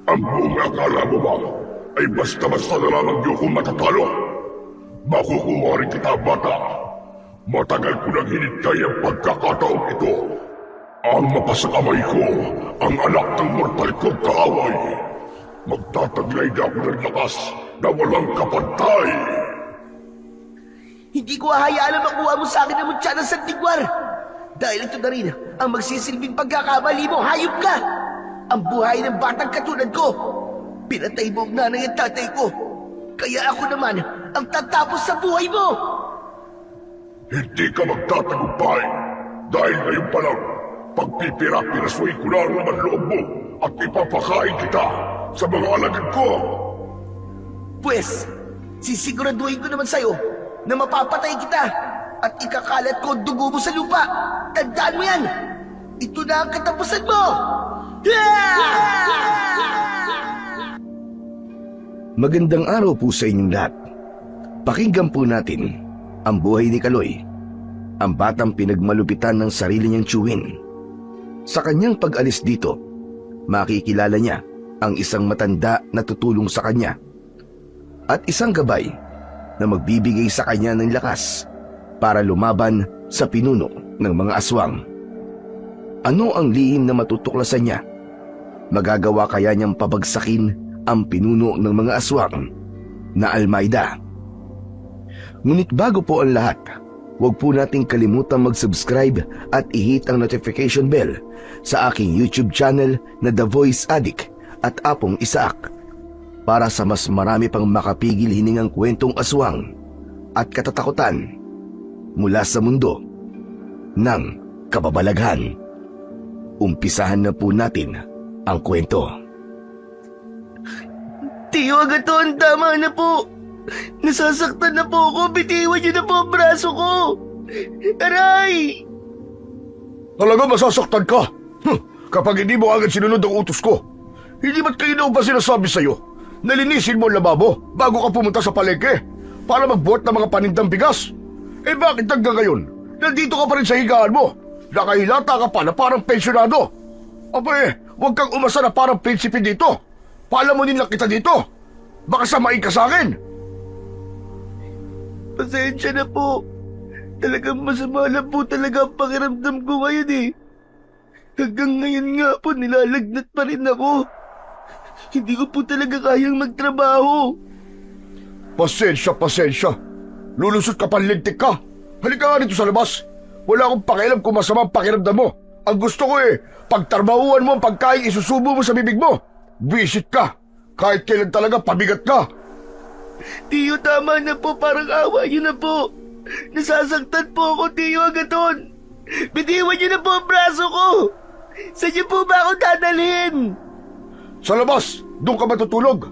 Ang buong akala mo ba ay basta-basta na lamang di ako matatalo? Makukuha rin kita, bata. Matagal ko nang hinintay ang pagkakataong ito. Ang mapasakamay ko, ang anak ng mortal kong kaaway. Magtataglay na ako ng lakas na walang kapantay. Hindi ko hahayaan na makuha mo sa akin ang mutya ng Santigwar. Dahil ito na rin ang magsisilbing pagkakamali mo, hayop ka! Ang buhay ng batang katulad ko. Pinatay mo ang nanay at tatay ko. Kaya ako naman ang tatapos sa buhay mo! Hindi ka magtatagumpay dahil ngayon pa lang pagpipira-pirasuin ko na ang laman loob mo at ipapakain kita sa mga alagad ko. Pwes, sisiguraduhin ko naman sa'yo na mapapatay kita at ikakalat ko ang dugo mo sa lupa. Tandaan mo yan! Ito na ang katapusan mo! Magandang araw po sa inyong lahat. Pakinggan po natin ang buhay ni Kaloy, ang batang pinagmalupitan ng sarili niyang tiyuhin. Sa kanyang pag-alis dito, makikilala niya ang isang matanda na tutulong sa kanya at isang gabay na magbibigay sa kanya ng lakas para lumaban sa pinuno ng mga aswang. Ano ang lihim na matutuklasan niya? Magagawa kaya niyang pabagsakin ang pinuno ng mga aswang na Almayda? Ngunit bago po ang lahat, huwag po nating kalimutan mag-subscribe at i-hit ang notification bell sa aking YouTube channel na The Voice Addict at Apong Isaak para sa mas marami pang makapigil hiningang kwentong aswang at katatakutan mula sa mundo ng kababalaghan. Umpisahan na po natin ang kwento. Tiyo, Agaton, tama na po! Nasasaktan na po ako! Bitiwan niyo na po ang braso ko! Aray! Talaga masasaktan ka? Kapag hindi mo agad sinunod ang utos ko. Hindi ba't kayo na ba sinasabi sa'yo? Nalinisin mo ang lababo bago ka pumunta sa palengke para magbuhat ng mga panindang bigas. Eh bakit hanggang ngayon? Nandito ka pa rin sa higaan mo. Nakahilata ka pa na parang pensyonado. Aba huwag kang umasa na parang prinsipe dito. Palamunin lang kita dito. Baka samain ka sa akin. Pasensya na po. Talagang masama na po talaga ang pakiramdam ko ngayon eh. Hanggang ngayon nga po nilalagnat pa rin ako. Hindi ko po talaga kayang magtrabaho. Pasensya. Lulusot ka panlintik ka. Halika nga dito sa labas. Wala akong pakialam kung masama ang pakiramdam mo. Ang gusto ko pagtrabahuan mo ang pagkain isusubo mo sa bibig mo. Visit ka. Kahit kailan talaga pabigat ka. Tiyo, tama na po. Parang awa niyo na po. Nasasaktan po ako, Tiyo Agaton. Bitiwan niyo na po ang braso ko. Saan niyo po ba ako dadalhin? Sa labas, doon ka matutulog.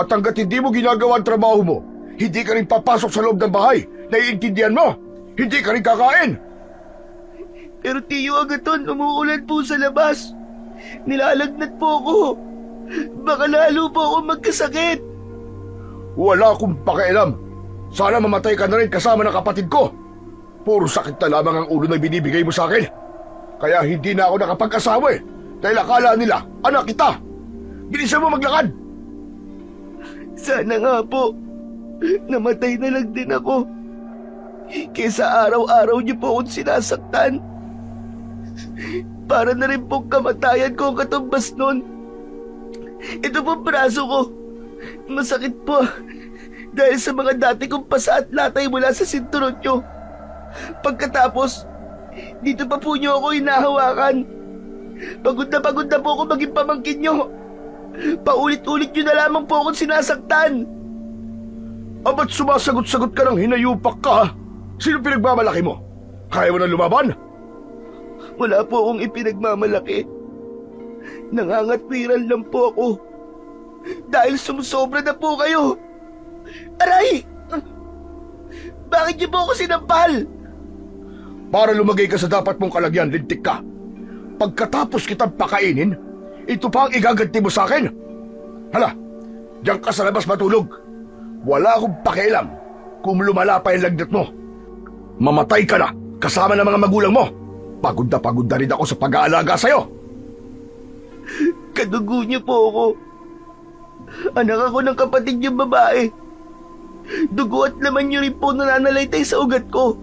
At hanggat hindi mo ginagawa ang trabaho mo, hindi ka rin papasok sa loob ng bahay. Naiintindihan mo? Hindi ka rin kakain. Pero Tiyo Agaton, umuulan po sa labas. Nilalagnat po ako. Baka lalo po ako magkasakit. Wala akong pakialam. Sana mamatay ka na rin kasama ng kapatid ko. Puro sakit na lamang ang ulo na binibigay mo sa akin. Kaya hindi na ako nakapag-asawa dahil akala nila anak kita. Bilisan mo maglakad. Sana nga po. Namatay na lang din ako. Kesa araw-araw niyo po akong sinasaktan. Para na rin pong kamatayan ko ang katumbas nun. Ito po braso ko. Masakit po. Dahil sa mga dati kong pasa at latay mula sa sinturon niyo. Pagkatapos, dito pa po niyo ako hinahawakan. Pagod na po ako maging pamangkin niyo. Paulit-ulit niyo na lamang po akong sinasaktan. Ba't sumasagot-sagot ka ng hinayupak ka? Sino pinagmamalaki mo? Kaya mo na lumaban? Wala po akong ipinagmamalaki. Nangangatwiran lang po ako. Dahil sumusobra na po kayo. Aray! Bakit niyo po ako sinampal? Para lumagay ka sa dapat mong kalagyan, lintik ka. Pagkatapos kitang pakainin, ito pa ang igaganti mo sa akin. Hala, diyan ka sa labas matulog. Wala akong pakialam kung lumala pa yung lagnat mo. Mamatay ka na kasama ng mga magulang mo. Pagod na rin ako sa pag-aalaga sa'yo. Kadugo niyo po ako. Anak ako ng kapatid niyong babae. Dugo at laman niyo rin po nananalaytay sa ugat ko.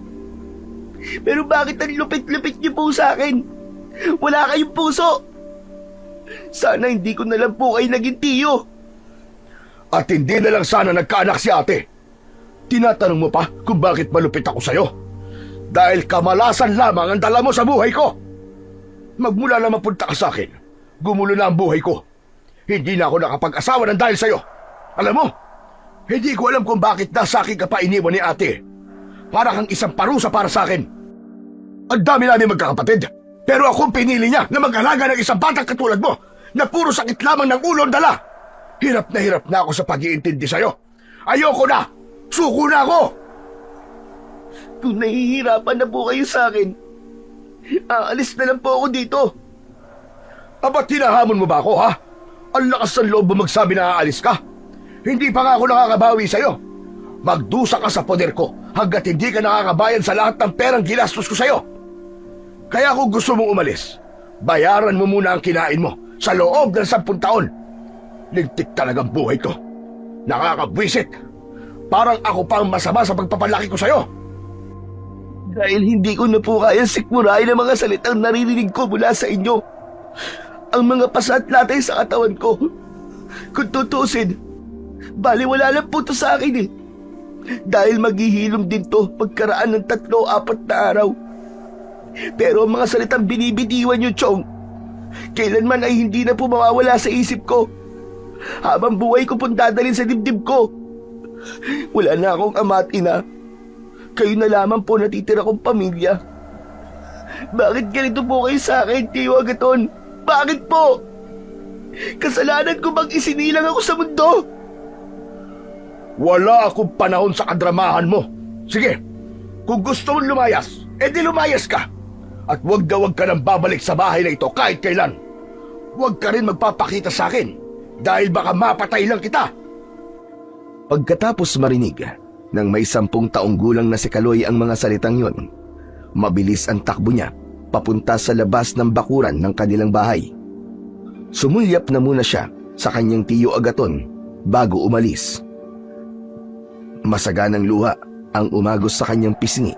Pero bakit ang lupit-lupit niyo po sa akin? Wala kayong puso. Sana hindi ko na lang po kayo naging tiyo. At hindi na lang sana nagkaanak si ate. Tinatanong mo pa kung bakit malupit ako sa'yo? Dahil kamalasan lamang ang dala mo sa buhay ko. Magmula na mapunta ka sa akin, gumulo na ang buhay ko. Hindi na ako nakapag-asawa ng dahil sa'yo. Alam mo, hindi ko alam kung bakit nasa akin ka pa iniwan ni ate. Para kang isang parusa para sa akin. Ang dami namin magkakapatid. Pero akong pinili niya na mag-alaga ng isang batang katulad mo na puro sakit lamang ng ulo ang dala. Hirap na ako sa pag-iintindi sa'yo. Ayoko na! Suko na ako! Kung nahihirapan na po kayo sa akin, aalis na lang po ako dito. Aba't hinahamon mo ba ako, ha? Ang lakas ng loob mo magsabi na aalis ka. Hindi pa nga ako nakakabawi sa'yo. Magdusa ka sa poder ko hanggat hindi ka nakakabayad sa lahat ng perang ginastos ko sa'yo. Kaya kung gusto mong umalis, bayaran mo muna ang kinain mo sa loob ng 10 taon. Ligtik talagang buhay ko. Nakakabwisit. Parang ako pa ang masama sa pagpapalaki ko sa'yo. Dahil hindi ko na po kaya sikmurahin ang mga salitang naririnig ko mula sa inyo. Ang mga pasa at latay sa katawan ko. Kung tutusin, baliwala lang po to sa akin eh. Dahil maghihilom din to pagkaraan ng 3-4 na araw. Pero ang mga salitang binibitiwan nyo, Chong, kailanman ay hindi na po mawawala sa isip ko. Habang buhay ko pong dadalhin sa dibdib ko. Wala na akong ama at ina. Kayo na lamang po natitira kong pamilya. Bakit ganito po kayo sa akin, Tiyo Agaton? Bakit po? Kasalanan ko bang isinilang ako sa mundo? Wala akong panahon sa kadramahan mo. Sige, kung gusto mong lumayas, edi lumayas ka. At huwag ka nang babalik sa bahay na ito kahit kailan. Huwag ka rin magpapakita sa akin dahil baka mapatay lang kita. Pagkatapos marinig nang may 10 taong gulang na si Kaloy ang mga salitang yon, mabilis ang takbo niya papunta sa labas ng bakuran ng kanilang bahay. Sumulyap na muna siya sa kanyang tiyo Agaton bago umalis. Masaganang luha ang umagos sa kanyang pisngi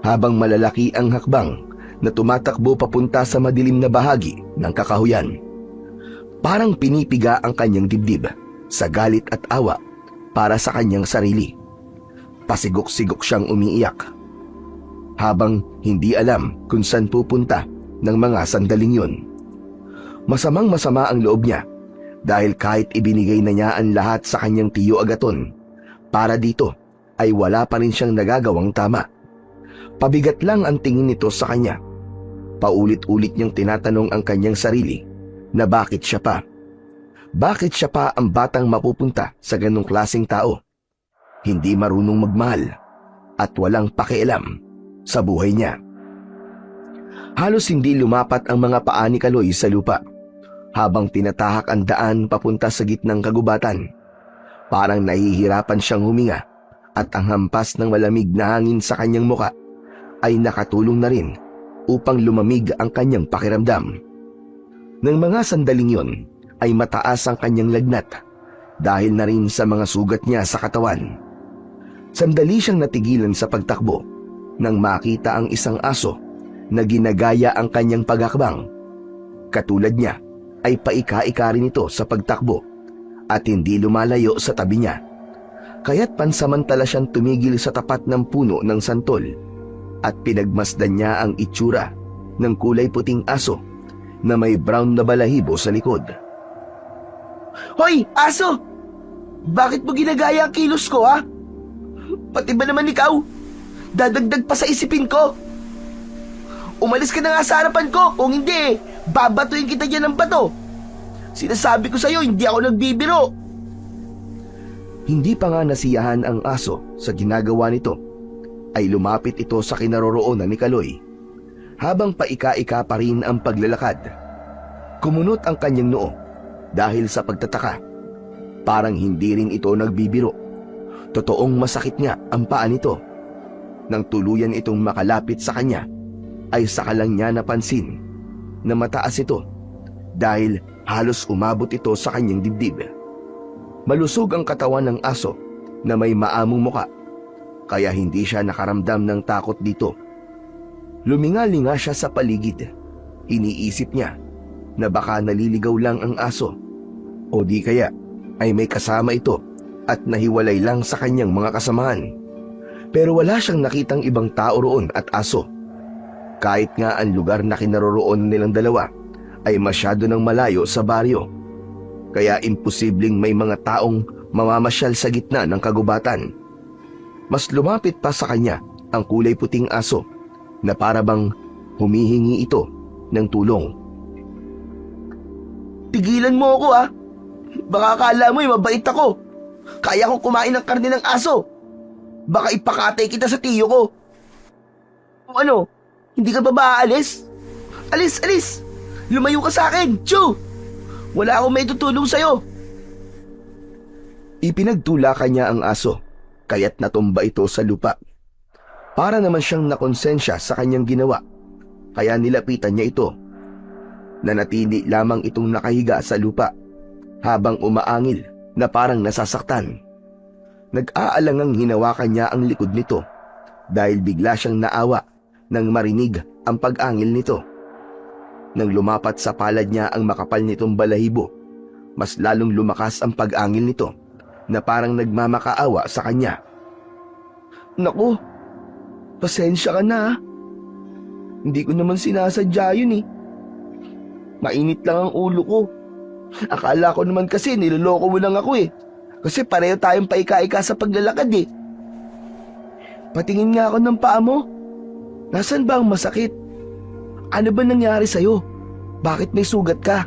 habang malalaki ang hakbang na tumatakbo papunta sa madilim na bahagi ng kakahuyan. Parang pinipiga ang kanyang dibdib sa galit at awa para sa kanyang sarili. Pasigok-sigok siyang umiiyak habang hindi alam kung saan pupunta ng mga sandaling yun. Masamang-masama ang loob niya dahil kahit ibinigay na niya ang lahat sa kanyang tiyo Agaton, para dito ay wala pa rin siyang nagagawang tama. Pabigat lang ang tingin nito sa kanya. Paulit-ulit niyang tinatanong ang kanyang sarili na bakit siya pa? Bakit siya pa ang batang mapupunta sa ganong klaseng tao? Hindi marunong magmahal at walang pakialam sa buhay niya. Halos hindi lumapat ang mga paa ni Kaloy sa lupa habang tinatahak ang daan papunta sa gitnang kagubatan. Parang nahihirapan siyang huminga at ang hampas ng malamig na hangin sa kanyang muka ay nakatulong na rin upang lumamig ang kanyang pakiramdam. Nang mga sandaling yon ay mataas ang kanyang lagnat dahil na rin sa mga sugat niya sa katawan. Sandali siyang natigilan sa pagtakbo nang makita ang isang aso na ginagaya ang kanyang paghakbang. Katulad niya ay paika-ika rin ito sa pagtakbo at hindi lumalayo sa tabi niya. Kaya't pansamantala siyang tumigil sa tapat ng puno ng santol at pinagmasdan niya ang itsura ng kulay puting aso na may brown na balahibo sa likod. Hoy, aso! Bakit mo ginagaya ang kilos ko, ha? Pati ba naman ikaw? Dadagdag pa sa isipin ko. Umalis ka na nga sa harapan ko. Kung hindi, babatuin kita dyan ng bato. Sinasabi ko sa'yo, hindi ako nagbibiro. Hindi pa nga nasiyahan ang aso sa ginagawa nito, ay lumapit ito sa kinaroroonan ni Kaloy. Habang paika-ika pa rin ang paglalakad, kumunot ang kanyang noo dahil sa pagtataka. Parang hindi rin ito nagbibiro. Totoong masakit nga ang paa nito. Nang tuluyan itong makalapit sa kanya, ay saka lang niya napansin na mataas ito dahil Halos umabot ito sa kanyang dibdib. Malusog ang katawan ng aso na may maamong muka, kaya hindi siya nakaramdam ng takot dito. Lumingalinga siya sa paligid. Iniisip niya na baka naliligaw lang ang aso o di kaya ay may kasama ito at nahiwalay lang sa kanyang mga kasamahan. Pero wala siyang nakitang ibang tao roon at aso. Kahit nga ang lugar na kinaroroon nilang dalawa ay masyado ng malayo sa baryo. Kaya imposibleng may mga taong mamamasyal sa gitna ng kagubatan. Mas lumapit pa sa kanya ang kulay puting aso na para bang humihingi ito ng tulong. Tigilan mo ako ah. Baka akala mo'y mabait ako. Kaya kong kumain ng karne ng aso. Baka ipakatay kita sa tiyo ko. O ano? Hindi ka ba aalis? Alis, alis! Lumayo ka sa akin, Chu! Wala akong may tutulong sa'yo. Ipinagtulakan niya ang aso, kaya't natumba ito sa lupa. Para naman siyang nakonsensya sa kanyang ginawa, kaya nilapitan niya ito. Nanatili lamang itong nakahiga sa lupa, habang umaangil na parang nasasaktan. Nag-aalangang hinawakan niya ang likod nito, dahil bigla siyang naawa nang marinig ang pag-angil nito. Nang lumapat sa palad niya ang makapal nitong balahibo, mas lalong lumakas ang pag-angil nito na parang nagmamakaawa sa kanya. Naku, pasensya ka na ah. Hindi ko naman sinasadya yun eh. Mainit lang ang ulo ko. Akala ko naman kasi niloloko mo lang ako eh. Kasi pareho tayong paika-ika sa paglalakad eh. Patingin nga ako ng paa mo. Nasaan ba ang masakit? Ano ba nangyari sa'yo? Bakit may sugat ka?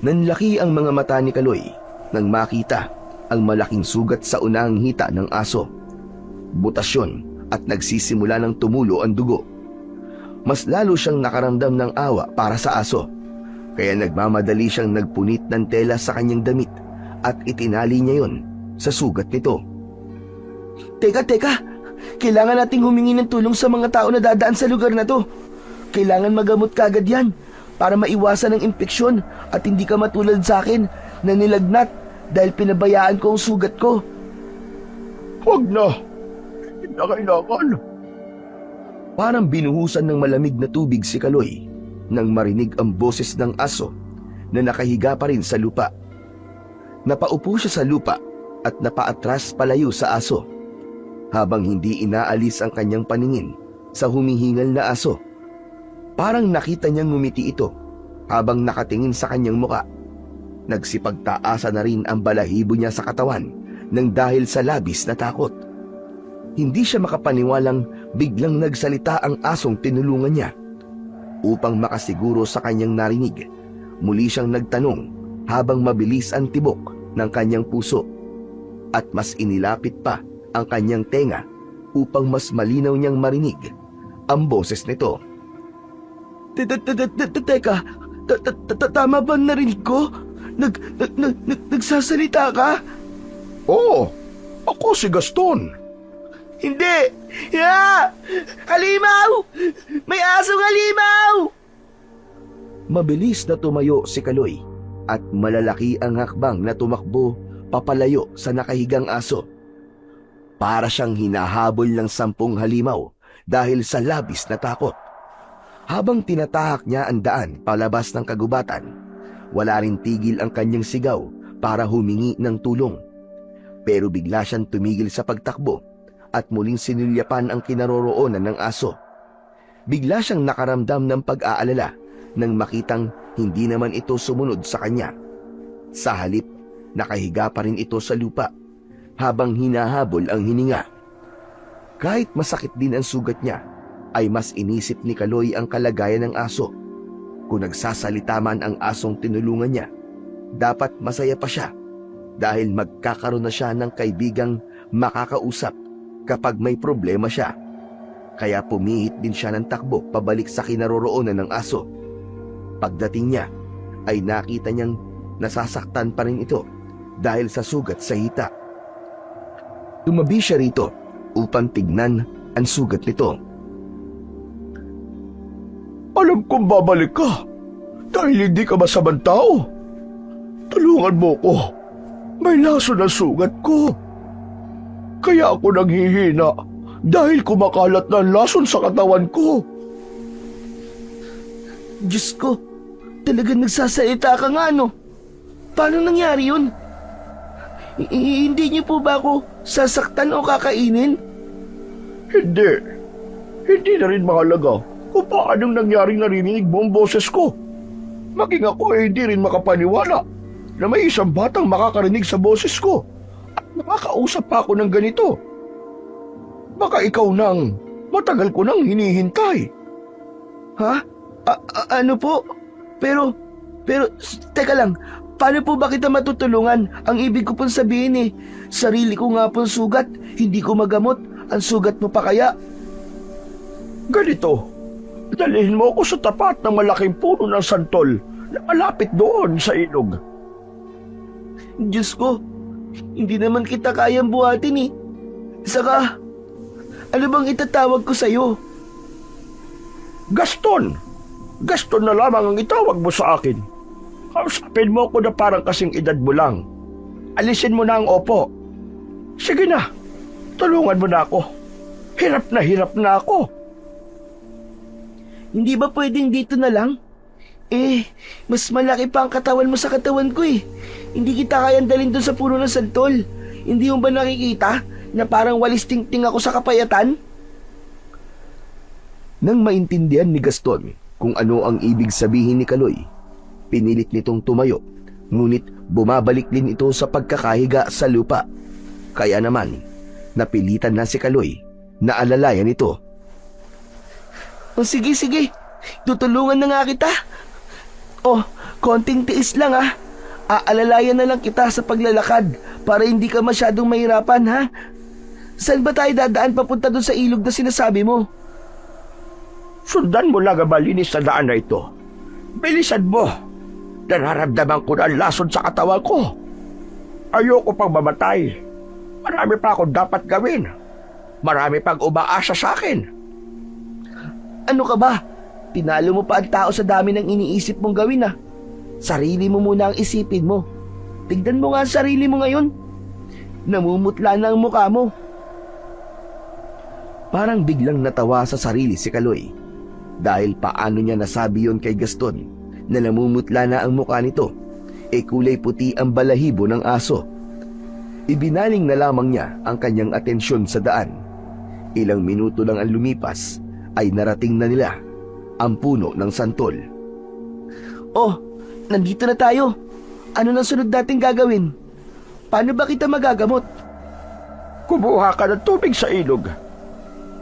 Nanlaki ang mga mata ni Kaloy nang makita ang malaking sugat sa unahang hita ng aso. Butasyon at nagsisimula ng tumulo ang dugo. Mas lalo siyang nakaramdam ng awa para sa aso, kaya nagmamadali siyang nagpunit ng tela sa kanyang damit at itinali niya yon sa sugat nito. Teka! Kailangan nating humingi ng tulong sa mga tao na dadaan sa lugar na to. Kailangan magamot kagad yan para maiwasan ang impeksyon at hindi ka matulad sa akin na nilagnat dahil pinabayaan ko ang sugat ko. Huwag na. Hindi na kailangan. Parang binuhusan ng malamig na tubig si Kaloy nang marinig ang boses ng aso na nakahiga pa rin sa lupa. Napaupo siya sa lupa at napaatras palayo sa aso, habang hindi inaalis ang kanyang paningin sa humihingal na aso. Parang nakita niyang ngumiti ito habang nakatingin sa kanyang muka. Nagsipagtaasa na rin ang balahibo niya sa katawan nang dahil sa labis na takot. Hindi siya makapaniwalang biglang nagsalita ang asong tinulungan niya. Upang makasiguro sa kanyang narinig, muli siyang nagtanong habang mabilis ang tibok ng kanyang puso, at mas inilapit pa ang kanyang tenga upang mas malinaw niyang marinig ang boses nito. Teka, tama ba narinig ko? Nagsasalita ka? Oo, ako si Gaston. Hindi! Ya! Halimaw! May asong halimaw! Mabilis na tumayo si Kaloy at malalaki ang hakbang na tumakbo papalayo sa nakahigang aso. Para siyang hinahabol ng 10 halimaw dahil sa labis na takot. Habang tinatahak niya ang daan palabas ng kagubatan, wala rin tigil ang kanyang sigaw para humingi ng tulong. Pero bigla siyang tumigil sa pagtakbo at muling sinulyapan ang kinaroroonan ng aso. Bigla siyang nakaramdam ng pag-aalala nang makitang hindi naman ito sumunod sa kanya. Sa halip, nakahiga pa rin ito sa lupa habang hinahabol ang hininga. Kahit masakit din ang sugat niya, ay mas inisip ni Kaloy ang kalagayan ng aso. Kung nagsasalita man ang asong tinulungan niya, dapat masaya pa siya dahil magkakaroon na siya ng kaibigang makakausap kapag may problema siya. Kaya pumihit din siya ng takbo pabalik sa kinaroroonan ng aso. Pagdating niya, ay nakita niyang nasasaktan pa rin ito dahil sa sugat sa hita. Tumabi siya rito upang tignan ang sugat nito. Alam kong babalik ka. Dahil hindi ka masamang tao. Tulungan mo ko. May lason ang sugat ko. Kaya ako nanghihina dahil kumakalat na ang lason sa katawan ko. Diyos ko, talagang nagsasalita ka nga, no? Paano nangyari yun? Hindi niyo po ba ako sasaktan o kakainin? Hindi. Hindi na rin mahalaga kung paanong nangyaring narinig mo ang boses ko. Maging ako ay hindi rin makapaniwala na may isang batang makakarinig sa boses ko at nakakausap pa ako ng ganito. Baka ikaw nang matagal ko nang hinihintay. Ha? Ano po? Pero, teka lang, paano po ba kita matutulungan? Ang ibig ko pong sabihin sarili ko nga pong sugat, hindi ko magamot. Ang sugat mo pa kaya? Ganito, dalhin mo ako sa tapat ng malaking puno ng santol na malapit doon sa ilog. Diyos ko, hindi naman kita kayang buhatin. Saka, ano bang itatawag ko sa'yo? Gaston! Gaston na lamang ang itawag mo sa akin. Kausapin mo ako na parang kasing edad mo lang. Alisin mo na ang opo. Sige na, tulungan mo na ako. Hirap na ako. Hindi ba pwedeng dito na lang? Mas malaki pa ang katawan mo sa katawan ko . Hindi kita kayang dalhin doon sa puno ng santol. Hindi mo ba nakikita na parang walis tingting ako sa kapayatan? Nang maintindihan ni Gaston kung ano ang ibig sabihin ni Kaloy, pinilit nitong tumayo, ngunit bumabalik din ito sa pagkakahiga sa lupa. Kaya naman, napilitan na si Kaloy na alalayan ito. Sige, tutulungan na nga kita. Konting tiis lang . Aalalayan na lang kita sa paglalakad para hindi ka masyadong mahirapan, ha? Saan ba tayo dadaan papunta doon sa ilog na sinasabi mo? Sundan mo lang ang malinis na daan na ito. Bilisan mo. Nararamdaman ko na ang lason sa katawan ko. Ayoko pang mamatay. Marami pa akong dapat gawin. Marami pang umaasa sa akin. Ano ka ba? Tinalo mo pa ang tao sa dami ng iniisip mong gawin . Sarili mo muna ang isipin mo. Tignan mo nga ang sarili mo ngayon. Namumutla na ang mukha mo. Parang biglang natawa sa sarili si Kaloy dahil paano niya nasabi yon kay Gaston na namumutla na ang mukha nito, kulay puti ang balahibo ng aso. Ibinaling na lamang niya ang kanyang atensyon sa daan. Ilang minuto lang ang lumipas ay narating na nila ang puno ng santol. Nandito na tayo. Ano nang sunod nating gagawin? Paano ba kita magagamot? Kumuha ka ng tubig sa ilog.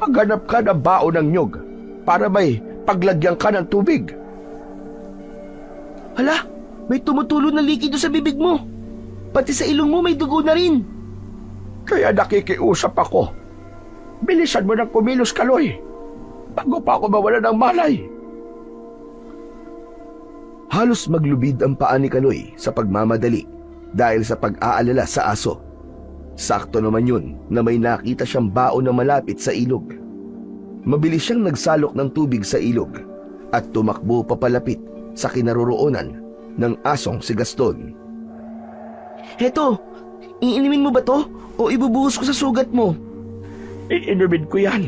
Maghanap ka ng baon ng nyog para may paglagyan ka ng tubig. Hala, may tumutulo na likido sa bibig mo. Pati sa ilong mo may dugo na rin. Kaya nakikiusap ako. Bilisan mo ng kumilos, Kaloy. Bago pa ako mawala ng malay. Halos maglubid ang paa ni Kaloy sa pagmamadali dahil sa pag-aalala sa aso. Sakto naman yun na may nakita siyang baon na malapit sa ilog. Mabilis siyang nagsalok ng tubig sa ilog at tumakbo papalapit sa kinaroroonan ng asong si Gaston. Heto, iinimin mo ba to o ibubuhos ko sa sugat mo? Iinumin ko yan.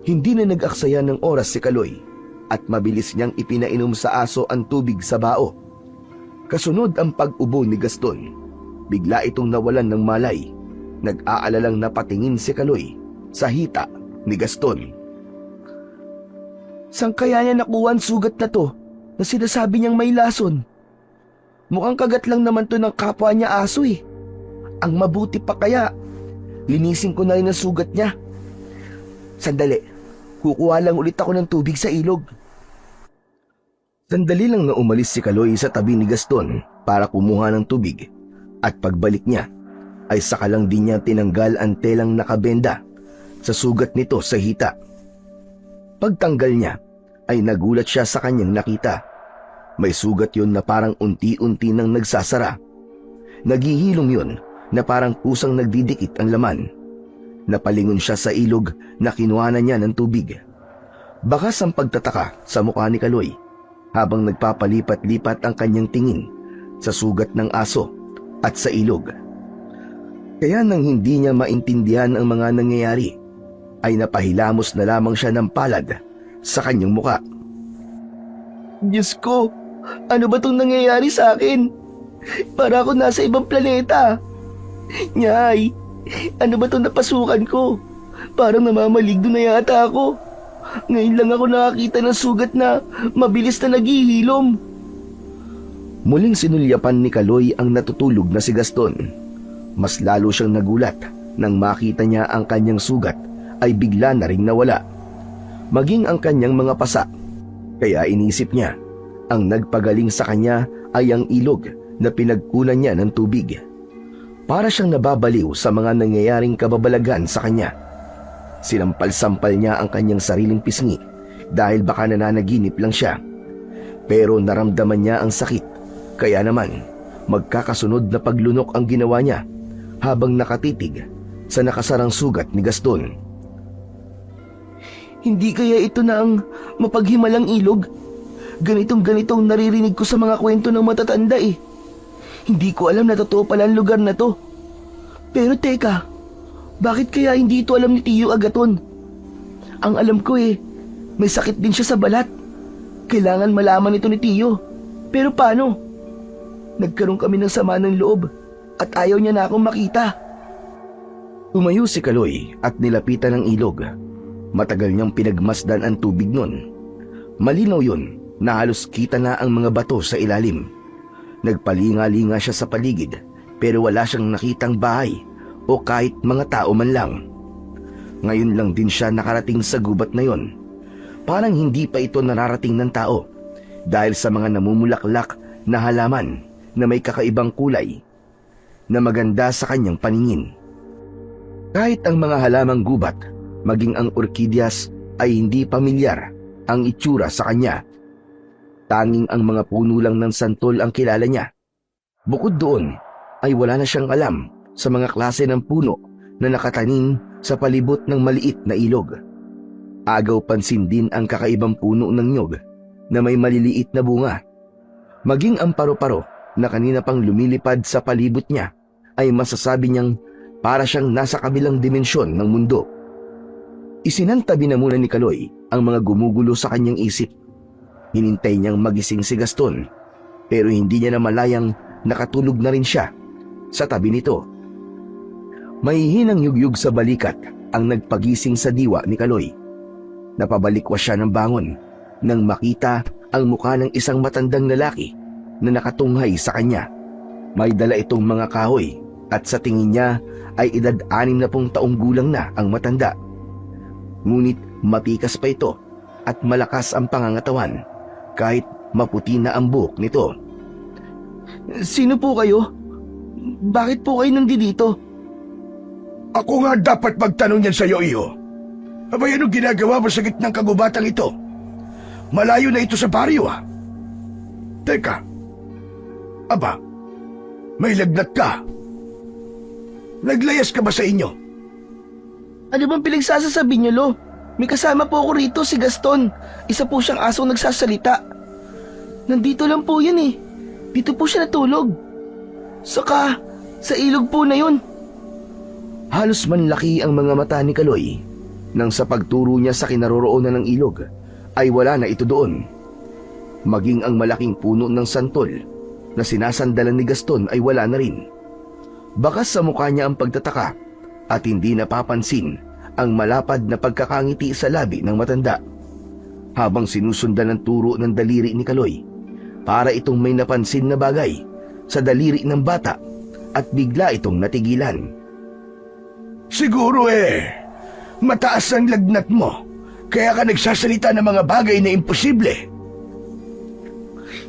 Hindi na nag-aksaya ng oras si Kaloy at mabilis niyang ipinainom sa aso ang tubig sa bao. Kasunod ang pag-ubo ni Gaston. Bigla itong nawalan ng malay. Nag-aalalang napatingin si Kaloy sa hita ni Gaston. Saan kaya niya nakuha ang sugat na to na sinasabi niyang may lason? Mukhang kagat lang naman to ng kapwa niya aso . Ang mabuti pa kaya, linisin ko na rin ang sugat niya. Sandali, kukuha lang ulit ako ng tubig sa ilog. Sandali lang na umalis si Kaloy sa tabi ni Gaston para kumuha ng tubig. At pagbalik niya, ay saka lang din niya tinanggal ang telang nakabenda sa sugat nito sa hita. Pagtanggal niya, ay nagulat siya sa kanyang nakita. May sugat yun na parang unti-unti nang nagsasara. Naghihilom yun na parang kusang nagdidikit ang laman. Napalingon siya sa ilog na kinuhanan niya ng tubig. Bakas ang pagtataka sa mukha ni Kaloy habang nagpapalipat-lipat ang kanyang tingin sa sugat ng aso at sa ilog. Kaya nang hindi niya maintindihan ang mga nangyayari, ay napahilamos na lamang siya ng palad sa kanyang muka. Diyos ko, ano ba itong nangyayari sa akin? Para ako nasa ibang planeta. Nyay, ano ba itong napasukan ko? Parang namamaligdo na yata ako. Ngayon lang ako nakakita ng sugat na mabilis na naghihilom. Muling sinulyapan ni Kaloy ang natutulog na si Gaston. Mas lalo siyang nagulat nang makita niya ang kanyang sugat ay bigla na ring nawala. Maging ang kanyang mga pasa. Kaya inisip niya, ang nagpagaling sa kanya ay ang ilog na pinagkunan niya ng tubig. Para siyang nababaliw sa mga nangyayaring kababalaghan sa kanya. Sinampal-sampal niya ang kanyang sariling pisngi dahil baka nananaginip lang siya. Pero naramdaman niya ang sakit, kaya naman magkakasunod na paglunok ang ginawa niya habang nakatitig sa nakasarang sugat ni Gaston. Hindi kaya ito na ang mapaghimalang ilog? Ganitong naririnig ko sa mga kwento ng matatanda eh. Hindi ko alam na totoo pala ang lugar na to. Pero teka, bakit kaya hindi ito alam ni Tiyo Agaton? Ang alam ko eh, may sakit din siya sa balat. Kailangan malaman ito ni Tiyo. Pero paano? Nagkaroon kami ng sama ng loob at ayaw niya na akong makita. Tumayo si Kaloy at nilapitan ng ilog. Matagal niyang pinagmasdan ang tubig nun. Malinaw yun na halos kita na ang mga bato sa ilalim. Nagpalinga-linga siya sa paligid pero wala siyang nakitang bahay o kahit mga tao man lang. Ngayon lang din siya nakarating sa gubat na yon. Parang hindi pa ito nararating ng tao dahil sa mga namumulaklak na halaman na may kakaibang kulay na maganda sa kanyang paningin. Kahit ang mga halamang gubat, maging ang orkidyas ay hindi pamilyar ang itsura sa kanya. Tanging ang mga puno lang ng santol ang kilala niya. Bukod doon ay wala na siyang alam sa mga klase ng puno na nakatanim sa palibot ng maliit na ilog. Agaw pansin din ang kakaibang puno ng nyog na may maliliit na bunga. Maging ang paro-paro na kanina pang lumilipad sa palibot niya ay masasabi niyang para siyang nasa kabilang dimensyon ng mundo. Isinantabi na muna ni Kaloy ang mga gumugulo sa kanyang isip. Hinintay niyang magising si Gaston pero hindi niya namalayang nakatulog na rin siya sa tabi nito. May hinang yugyug sa balikat ang nagpagising sa diwa ni Kaloy. Napabalikwas siya ng bangon nang makita ang mukha ng isang matandang lalaki na nakatunghay sa kanya. May dala itong mga kahoy at sa tingin niya ay edad 60 taong gulang na ang matanda. Ngunit matikas pa ito at malakas ang pangangatawan kahit maputi na ang buhok nito. Sino po kayo? Bakit po kayo nandito? Ako nga dapat magtanong yan sa'yo, iyo. Abay, anong ginagawa mo sa gitnang kagubatang ito? Malayo na ito sa baryo, ah. Teka. Aba, may lagnat ka. Naglayas ka ba sa inyo? Ano bang pinagsasasabi niyo, Lo? May kasama po ako rito, si Gaston. Isa po siyang asong nagsasalita. Nandito lang po yun eh. Dito po siya natulog. Saka, sa ilog po na yun. Halos manlaki ang mga mata ni Kaloy nang sa pagturo niya sa kinaroroonan ng ilog ay wala na ito doon. Maging ang malaking puno ng santol na sinasandalan ni Gaston ay wala na rin. Bakas sa mukha niya ang pagtataka at hindi napapansin ang malapad na pagkakangiti sa labi ng matanda habang sinusundan ng turo ng daliri ni Kaloy para itong may napansin na bagay sa daliri ng bata at bigla itong natigilan. Siguro mataas ang lagnat mo, kaya ka nagsasalita ng mga bagay na imposible.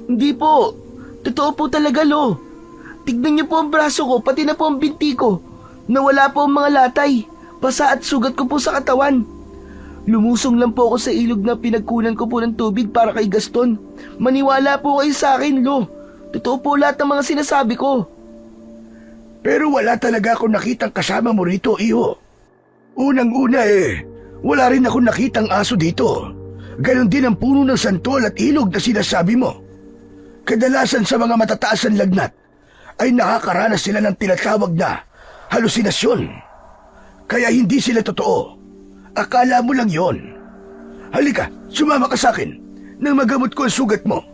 Hindi po. Totoo po talaga, Lo. Tignan niyo po ang braso ko, pati na po ang binti ko. Nawala po ang mga latay, pasa at sugat ko po sa katawan. Lumusong lang po ako sa ilog na pinagkunan ko po ng tubig para kay Gaston. Maniwala po kayo sa akin, Lo. Totoo po lahat ng mga sinasabi ko. Pero wala talaga akong nakitang kasama mo rito, iyo. Unang-una wala rin akong nakitang aso dito. Ganon din ang puno ng santol at ilog na sinasabi mo. Kadalasan sa mga matataasan lagnat ay nakakaranas sila ng tinatawag na halusinasyon. Kaya hindi sila totoo. Akala mo lang yon. Halika, sumama ka sa akin nang magamot ko ang sugat mo.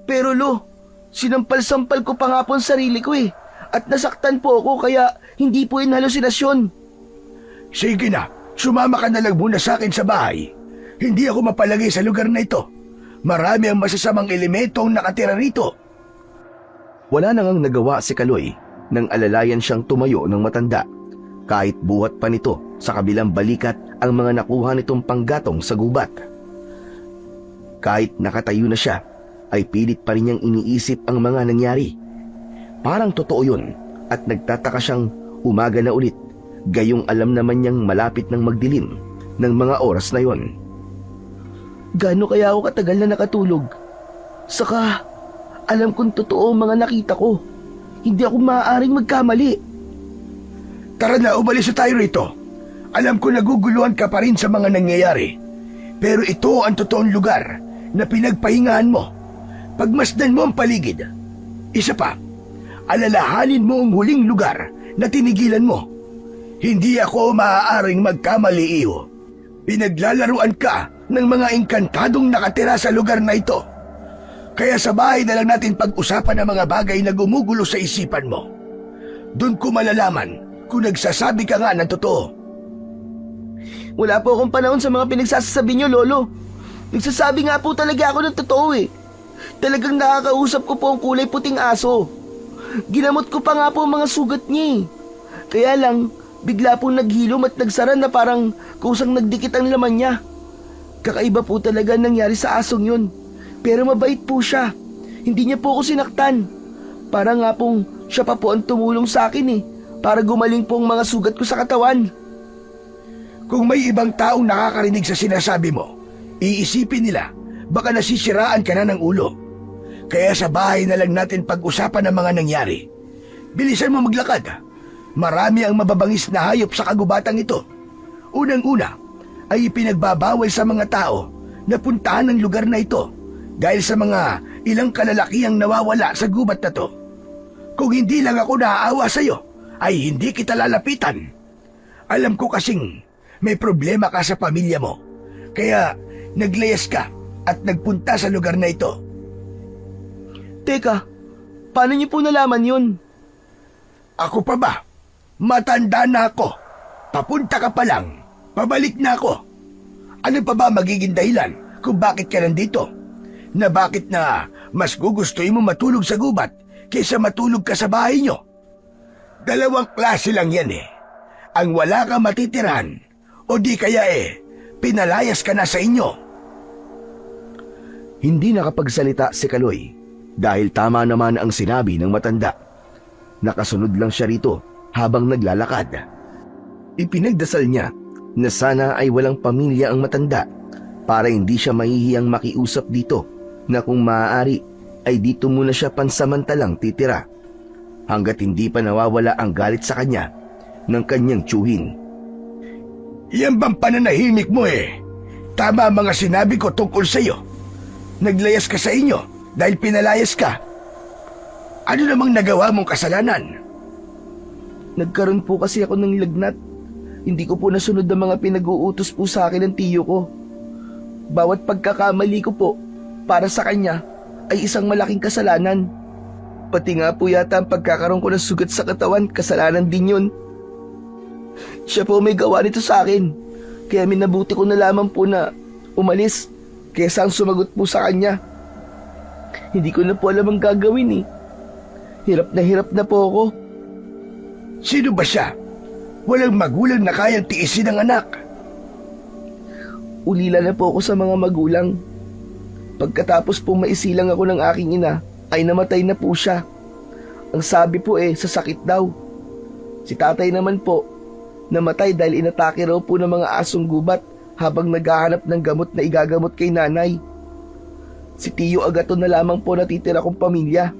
Pero Lo, sinampal-sampal ko pa nga po ang sarili ko eh. At nasaktan po ako kaya hindi po yun halusinasyon. Sige na, sumama ka na lang muna sa akin sa bahay. Hindi ako mapalagay sa lugar na ito. Marami ang masasamang elemento ang nakatira rito. Wala nang nagawa si Kaloy nang alalayan siyang tumayo ng matanda. Kahit buhat pa nito sa kabilang balikat ang mga nakuha nitong panggatong sa gubat. Kahit nakatayo na siya, ay pilit pa rin niyang iniisip ang mga nangyari. Parang totoo yun at nagtataka siyang umaga na ulit, gayong alam naman niyang malapit ng magdilim ng mga oras na yon. Gaano kaya ako katagal na nakatulog? Saka, alam kong totoo ang mga nakita ko. Hindi ako maaaring magkamali. Tara na, umalis na tayo rito. Alam ko naguguluhan ka pa rin sa mga nangyayari. Pero ito ang totoong lugar na pinagpahingahan mo. Pagmasdan mo ang paligid. Isa pa, alalahanin mo ang huling lugar na tinigilan mo. Hindi ako maaaring magkamali, iyo. Pinaglalaruan ka ng mga engkantadong nakatira sa lugar na ito. Kaya sa bahay na lang natin pag-usapan ang mga bagay na gumugulo sa isipan mo. Doon ko malalaman kung nagsasabi ka nga ng totoo. Wala po akong panahon sa mga pinagsasabi niyo, Lolo. Nagsasabi nga po talaga ako ng totoo eh. Talagang nakakausap ko po ang kulay puting aso. Ginamot ko pa nga po ang mga sugat niya eh. Kaya lang, bigla pong naghilom at nagsara na parang kusang nagdikit ang laman niya. Kakaiba po talaga nangyari sa asong yun. Pero mabait po siya. Hindi niya po ako sinaktan. Para nga pong siya pa po ang tumulong sa akin eh. Para gumaling po ang mga sugat ko sa katawan. Kung may ibang taong nakakarinig sa sinasabi mo, iisipin nila baka nasisiraan ka na ng ulo. Kaya sa bahay na lang natin pag-usapan ang mga nangyari. Bilisan mo maglakad. Marami ang mababangis na hayop sa kagubatang ito. Unang-una ay ipinagbabawal sa mga tao na puntahan ang lugar na ito dahil sa mga ilang kalalakihang nawawala sa gubat na to. Kung hindi lang ako naaawa sa iyo, ay hindi kita lalapitan. Alam ko kasing may problema ka sa pamilya mo, kaya naglayas ka at nagpunta sa lugar na ito. Teka, paano niyo po nalaman yun? Ako pa ba? Matanda na ako. Papunta ka pa lang. Pabalik na ako. Ano pa ba magiging dahilan kung bakit ka nandito? Na bakit na mas gugustuhin mo matulog sa gubat kaysa matulog ka sa bahay nyo? Dalawang klase lang yan eh. Ang wala kang matitirahan o di kaya pinalayas ka na sa inyo. Hindi nakapagsalita si Kaloy dahil tama naman ang sinabi ng matanda. Nakasunod lang siya rito habang naglalakad. Ipinagdasal niya na sana ay walang pamilya ang matanda para hindi siya mahihiyang makiusap dito na kung maaari ay dito muna siya pansamantalang titira hanggat hindi pa nawawala ang galit sa kanya ng kanyang tiyuhin. Yan bang pananahimik mo Tama ang mga sinabi ko tungkol sa iyo. Naglayas ka sa inyo dahil pinalayas ka. Ano namang nagawa mong kasalanan? Nagkaroon po kasi ako ng lagnat. Hindi ko po nasunod ang mga pinag-uutos po sa akin ng tiyo ko. Bawat pagkakamali ko po para sa kanya ay isang malaking kasalanan. Pati nga po yata ang pagkakaroon ko ng sugat sa katawan, kasalanan din yun. Siya po may gawa nito sa akin. Kaya minabuti ko na lamang po na umalis kaysa ang sumagot po sa kanya. Hindi ko na po alam ang gagawin eh. Hirap na po ako. Sino ba siya? Walang magulang na kayang tiisin ang anak. Ulila na po ako sa mga magulang. Pagkatapos pong maisilang ako ng aking ina, ay namatay na po siya. Ang sabi po sa sakit daw. Si tatay naman po, namatay dahil inatake raw po ng mga asong gubat habang naghahanap ng gamot na igagamot kay nanay. Si Tiyo Agaton na lamang po natitira kong pamilya.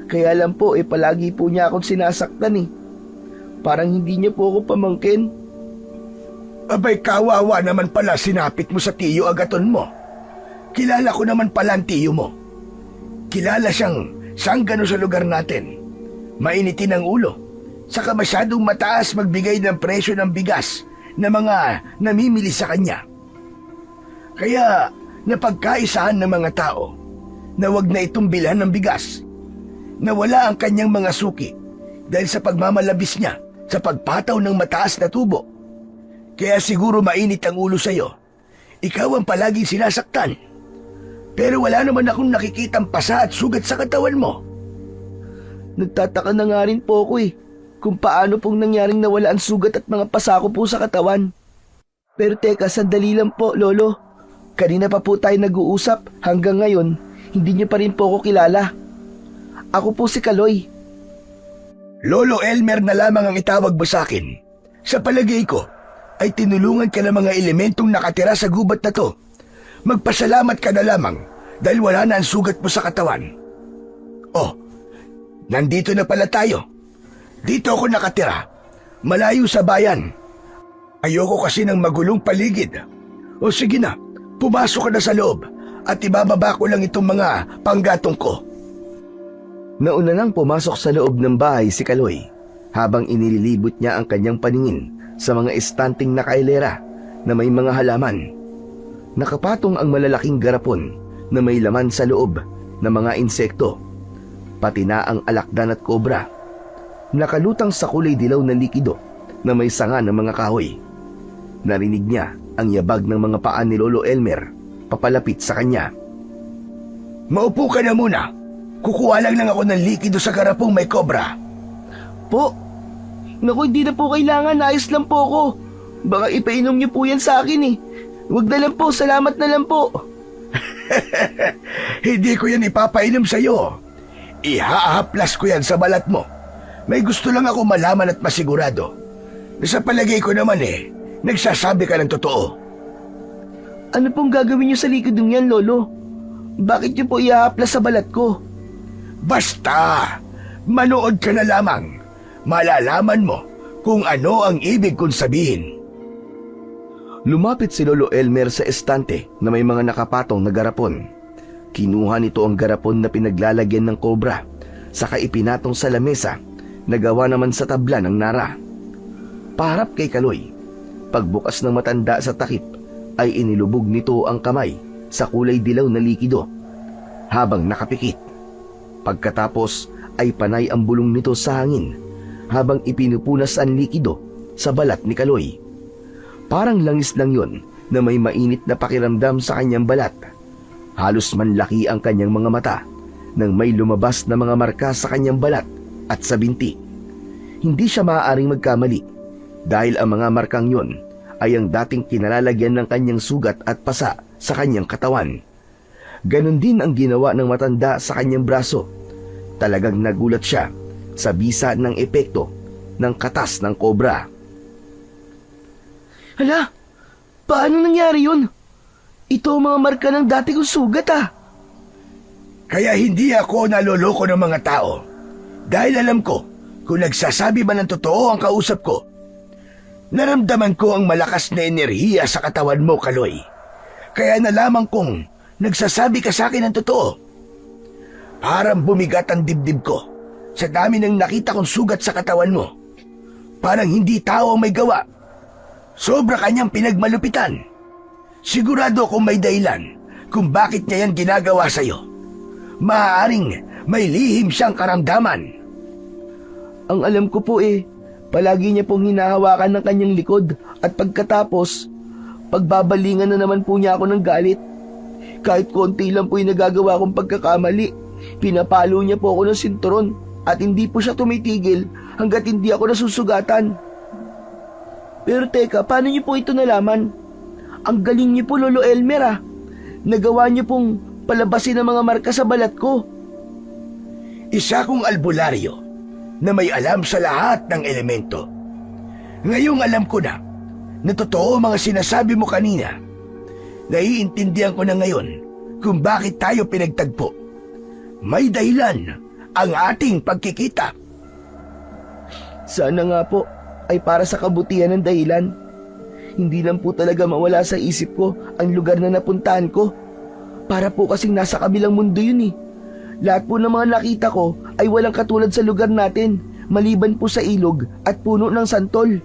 Kaya lang po palagi po niya akong sinasaktan Parang hindi niya po ako pamangkin. Abay, kawawa naman pala sinapit mo sa tiyo agaton mo. Kilala ko naman pala ang tiyo mo. Kilala siyang sanggano sa lugar natin. Mainitin ang ulo. Saka masyadong mataas magbigay ng presyo ng bigas na mga namimili sa kanya. Kaya napagkaisahan ng mga tao na wag na itong bilhan ng bigas. Nawala ang kanyang mga suki dahil sa pagmamalabis niya sa pagpataw ng mataas na tubo. Kaya siguro mainit ang ulo sa'yo. Ikaw ang palaging sinasaktan. Pero wala naman akong nakikitang pasa at sugat sa katawan mo. Nagtataka na nga rin po ako kung paano pong nangyaring nawala ang sugat at mga pasa ko po sa katawan. Pero teka, sandali lang po, Lolo. Kanina pa po tayo nag-uusap. Hanggang ngayon, hindi niyo pa rin po ako kilala. Ako po si Kaloy. Lolo Elmer na lamang ang itawag mo sa akin. Sa palagay ko, ay tinulungan ka ng mga elementong nakatira sa gubat na to. Magpasalamat ka na lamang dahil wala na ang sugat mo sa katawan. Oh, nandito na pala tayo. Dito ako nakatira, malayo sa bayan. Ayoko kasi ng magulong paligid. O sige na, pumasok ka na sa loob at ibababa ko lang itong mga panggatong ko. Nauna nang pumasok sa loob ng bahay si Kaloy habang inililibot niya ang kanyang paningin sa mga estanting nakailera na may mga halaman. Nakapatong ang malalaking garapon na may laman sa loob ng mga insekto, pati na ang alakdan at kobra. Nakalutang sa kulay dilaw na likido na may sanga ng mga kahoy. Narinig niya ang yabag ng mga paa ni Lolo Elmer papalapit sa kanya. Maupo ka na muna. Kukuha lang ako ng likido sa garapong may kobra. Po? Naku, hindi na po kailangan. Ayos lang po ako. Baka ipainom niyo po yan sa akin. Huwag na lang po. Salamat na lang po. Hindi ko yan ipapainom sa'yo. Ihahaplas ko yan sa balat mo. May gusto lang ako malaman at masigurado. Sa palagay ko naman nagsasabi ka ng totoo. Ano pong gagawin niyo sa likidong yan, Lolo? Bakit niyo po ihahaplas sa balat ko? Basta, manood ka na lamang. Malalaman mo kung ano ang ibig kong sabihin. Lumapit si Lolo Elmer sa estante na may mga nakapatong na garapon. Kinuha nito ang garapon na pinaglalagyan ng kobra, saka ipinatong sa lamesa na gawa naman sa tabla ng nara. Paharap kay Kaloy, pagbukas ng matanda sa takip ay inilubog nito ang kamay sa kulay dilaw na likido habang nakapikit. Pagkatapos ay panay ang bulong nito sa hangin habang ipinupunas ang likido sa balat ni Kaloy. Parang langis lang yon na may mainit na pakiramdam sa kanyang balat. Halos manlaki ang kanyang mga mata nang may lumabas na mga marka sa kanyang balat at sa binti. Hindi siya maaaring magkamali dahil ang mga markang yon ay ang dating kinalalagyan ng kanyang sugat at pasa sa kanyang katawan. Ganon din ang ginawa ng matanda sa kanyang braso. Talagang nagulat siya sa bisa ng epekto ng katas ng kobra. Hala, paano nangyari yun? Ito ang mga marka ng dati kong sugat Kaya hindi ako naloloko ng mga tao. Dahil alam ko kung nagsasabi ba ng totoo ang kausap ko. Naramdaman ko ang malakas na enerhiya sa katawan mo, Kaloy. Kaya nalaman kong nagsasabi ka sa akin ng totoo. Parang bumigat ang dibdib ko sa dami ng nakita kong sugat sa katawan mo. Parang hindi tao ang may gawa. Sobra kanyang pinagmalupitan. Sigurado akong may dahilan kung bakit niya yan ginagawa sa'yo. Maaaring may lihim siyang karamdaman. Ang alam ko po palagi niya pong hinahawakan ng kanyang likod at pagkatapos, pagbabalingan na naman po niya ako ng galit. Kahit konti lang po yung nagagawa kong pagkakamali, pinapalo niya po ako ng sinturon at hindi po siya tumitigil hanggat hindi ako nasusugatan. Pero teka, paano niyo po ito nalaman? Ang galing niyo po, Lolo Elmer Nagawa niyo pong palabasin ang mga marka sa balat ko. Isa kong albularyo na may alam sa lahat ng elemento. Ngayong alam ko na totoo mga sinasabi mo kanina. Naiintindihan ko na ngayon kung bakit tayo pinagtagpo. May dahilan ang ating pagkikita. Sana nga po ay para sa kabutihan ng dahilan. Hindi lang po talaga mawala sa isip ko ang lugar na napuntahan ko. Para po kasing nasa kabilang mundo yun eh. Lahat po ng mga nakita ko ay walang katulad sa lugar natin, maliban po sa ilog at puno ng santol.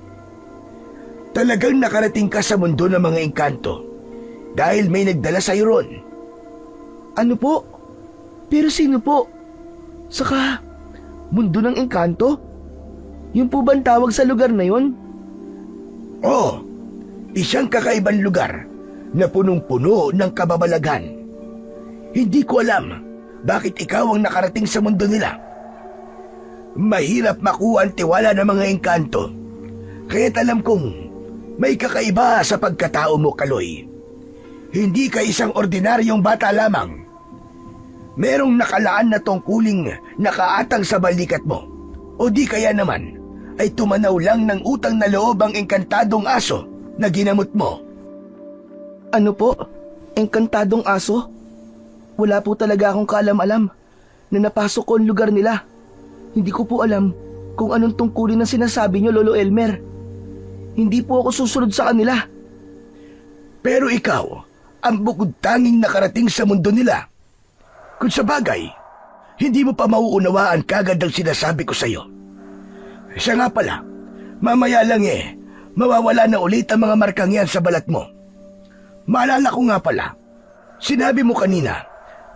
Talagang nakarating ka sa mundo ng mga engkanto dahil may nagdala sa'yo ron. Ano po? Pero sino po? Saka, mundo ng engkanto? Yun po bang tawag sa lugar na yun? Oo, isang kakaibang lugar na punong-puno ng kababalagan. Hindi ko alam bakit ikaw ang nakarating sa mundo nila. Mahirap makuha ang tiwala ng mga engkanto, kaya't alam kong may kakaiba sa pagkatao mo, Kaloy. Hindi ka isang ordinaryong bata lamang. Merong nakalaan na tungkuling nakaatang sa balikat mo. O di kaya naman ay tumanaw lang ng utang na loob ang engkantadong aso na ginamot mo. Ano po? Engkantadong aso? Wala po talaga akong kaalam-alam na napasok ko ang lugar nila. Hindi ko po alam kung anong tungkulin ang sinasabi niyo, Lolo Elmer. Hindi po ako susunod sa kanila. Pero ikaw, ang bukod tanging nakarating sa mundo nila. Kung sa bagay, hindi mo pa mauunawaan kagad ang sinasabi ko sa'yo. Siya nga pala, mamaya lang mawawala na ulit ang mga markang yan sa balat mo. Maalala ko nga pala, sinabi mo kanina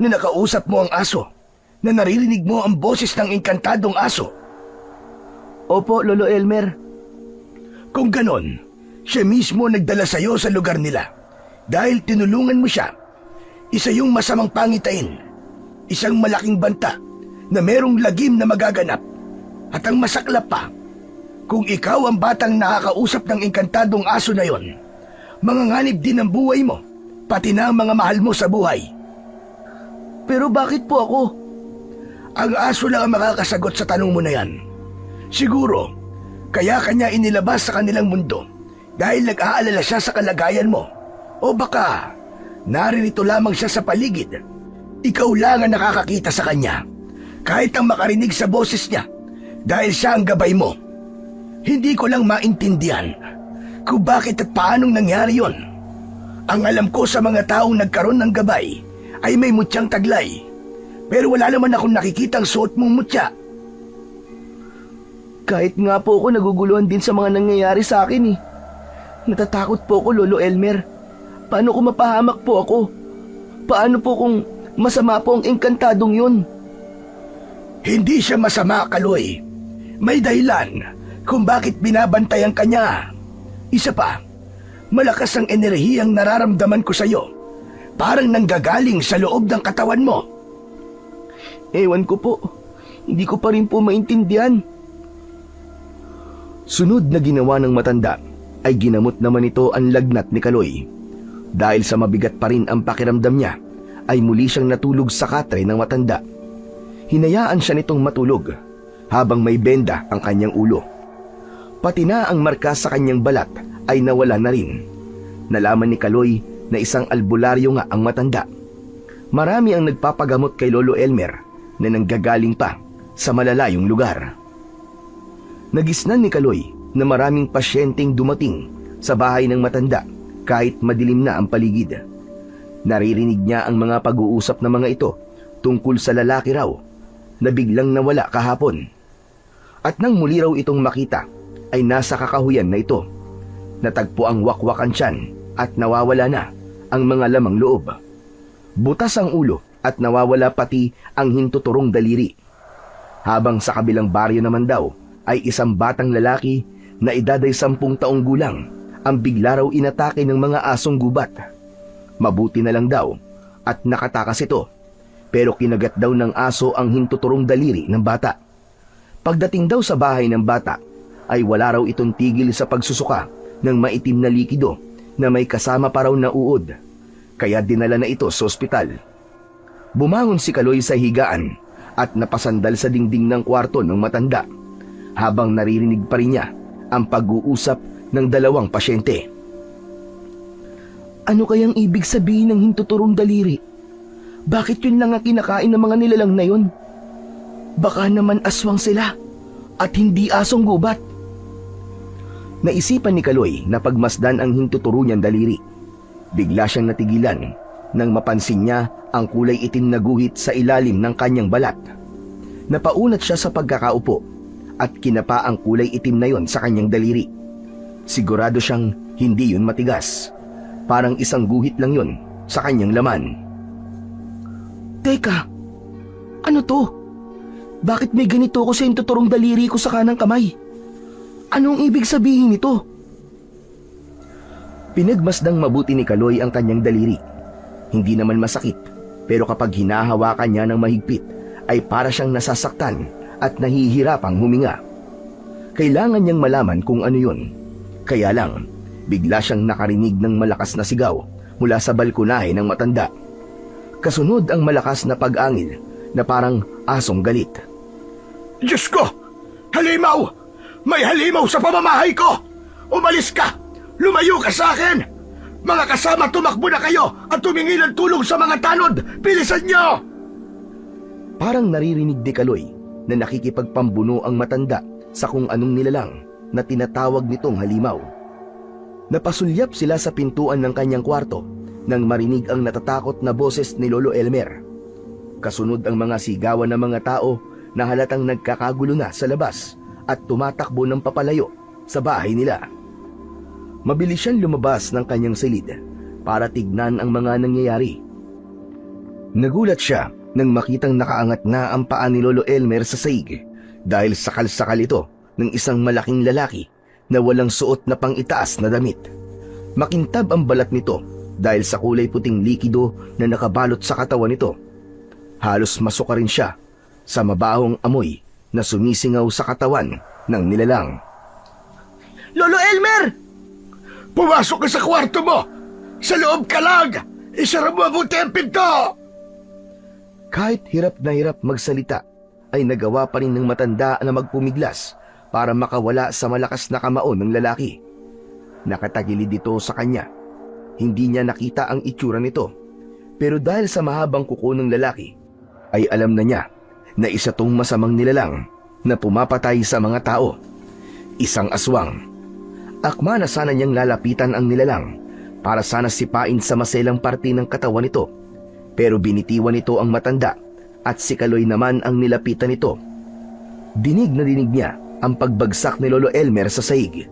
na nakausap mo ang aso, na naririnig mo ang boses ng engkantadong aso. Opo, Lolo Elmer. Kung ganon, siya mismo nagdala sa'yo sa lugar nila dahil tinulungan mo siya. Isa yung masamang pangitain, isang malaking banta na merong lagim na magaganap. At ang masaklap pa, kung ikaw ang batang nakakausap ng engkantadong aso na yon, manganganib din ang buhay mo, pati na ang mga mahal mo sa buhay. Pero bakit po ako? Ang aso lang ang makakasagot sa tanong mo na yan. Siguro, kaya kanya inilabas sa kanilang mundo dahil nag-aalala siya sa kalagayan mo. O baka, naririto lamang siya sa paligid. Ikaw lang ang nakakakita sa kanya, kahit ang makarinig sa boses niya, dahil siya ang gabay mo. Hindi ko lang maintindihan kung bakit at paanong nangyari yon. Ang alam ko sa mga taong nagkaroon ng gabay ay may mutyang taglay, pero wala naman akong nakikitang suot mong mutya. Kahit nga po ako naguguluhan din sa mga nangyayari sa akin eh. Natatakot po ako, Lolo Elmer. Paano kung mapahamak po ako? Paano po kung masama po ang engkantadong yun? Hindi siya masama, Kaloy. May dahilan kung bakit binabantayan ka niya. Isa pa, malakas ang enerhiyang nararamdaman ko sa'yo. Parang nanggagaling sa loob ng katawan mo. Ewan ko po. Hindi ko pa rin po maintindihan. Sunod na ginawa ng matanda ay ginamot naman ito ang lagnat ni Kaloy. Dahil sa mabigat pa rin ang pakiramdam niya, ay muli siyang natulog sa katre ng matanda. Hinayaan siya nitong matulog habang may benda ang kanyang ulo. Pati na ang marka sa kanyang balat ay nawala na rin. Nalaman ni Kaloy na isang albularyo nga ang matanda. Marami ang nagpapagamot kay Lolo Elmer na nanggagaling pa sa malalayong lugar. Nagisnan ni Kaloy na maraming pasyenteng dumating sa bahay ng matanda kahit madilim na ang paligid. Naririnig niya ang mga pag-uusap ng mga ito tungkol sa lalaki raw na biglang nawala kahapon. At nang muli raw itong makita ay nasa kakahuyan na ito. Natagpo ang wakwakan tiyan at nawawala na ang mga lamang loob. Butas ang ulo at nawawala pati ang hintuturong daliri. Habang sa kabilang baryo naman daw ay isang batang lalaki na edad ay 10 taong gulang ang bigla raw inatake ng mga asong gubat. Mabuti na lang daw at nakatakas ito, pero kinagat daw ng aso ang hintuturong daliri ng bata. Pagdating daw sa bahay ng bata ay wala raw itong tigil sa pagsusuka ng maitim na likido na may kasama pa raw na uod, kaya dinala na ito sa ospital. Bumangon si Kaloy sa higaan at napasandal sa dingding ng kwarto ng matanda habang naririnig pa rin niya ang pag-uusap ng dalawang pasyente. Ano kayang ibig sabihin ng hintuturong daliri? Bakit yun lang ang kinakain ng mga nilalang na yun? Baka naman aswang sila at hindi asong gubat. Naisipan ni Kaloy na pagmasdan ang hintuturo niyang daliri. Bigla siyang natigilan nang mapansin niya ang kulay itim na guhit sa ilalim ng kanyang balat. Napaunat siya sa pagkakaupo at kinapa ang kulay itim na yon sa kanyang daliri. Sigurado siyang hindi yun matigas. Parang isang guhit lang yun sa kanyang laman. Teka, ano to? Bakit may ganito ko sa tuturong daliri ko sa kanang kamay? Anong ibig sabihin nito? Pinagmasdang mabuti ni Kaloy ang kanyang daliri. Hindi naman masakit, pero kapag hinahawakan niya ng mahigpit, ay para siyang nasasaktan at nahihirapang huminga. Kailangan niyang malaman kung ano yun. Kaya lang, bigla siyang nakarinig ng malakas na sigaw mula sa balkonahe ng matanda. Kasunod ang malakas na pag-angil na parang asong galit. Diyos ko! Halimaw! May halimaw sa pamamahay ko! Umalis ka! Lumayo ka sa akin! Mga kasama, tumakbo na kayo at tumingi ng tulong sa mga tanod! Bilisan niyo! Parang naririnig ni Kaloy na nakikipagpambuno ang matanda sa kung anong nilalang na tinatawag nitong halimaw. Napasulyap sila sa pintuan ng kanyang kwarto nang marinig ang natatakot na boses ni Lolo Elmer. Kasunod ang mga sigawan ng mga tao na halatang nagkakagulo na sa labas at tumatakbo ng papalayo sa bahay nila. Mabilis siyang lumabas ng kanyang silid para tignan ang mga nangyayari. Nagulat siya nang makitang nakaangat na ang paa ni Lolo Elmer sa saig dahil sakal-sakal ito ng isang malaking lalaki na walang suot na pang-itaas na damit. Makintab ang balat nito dahil sa kulay puting likido na nakabalot sa katawan nito. Halos masuka rin siya sa mabahong amoy na sumisingaw sa katawan ng nilalang. Lolo Elmer! Pumasok ka sa kwarto mo! Sa loob ka lang! Isara mo mabuti ang pinto! Kahit hirap na hirap magsalita, ay nagawa pa rin ng matanda na magpumiglas para makawala sa malakas na kamao ng lalaki. Nakatagilid ito sa kanya. Hindi niya nakita ang itsura nito. Pero dahil sa mahabang kuko ng lalaki, ay alam na niya na isa tong masamang nilalang na pumapatay sa mga tao. Isang aswang. Akma na sana niyang lalapitan ang nilalang para sana sipain sa maselang parte ng katawan nito. Pero binitiwan nito ang matanda at si Kaloy naman ang nilapitan nito. Dinig na dinig niya ang pagbagsak ni Lolo Elmer sa saig.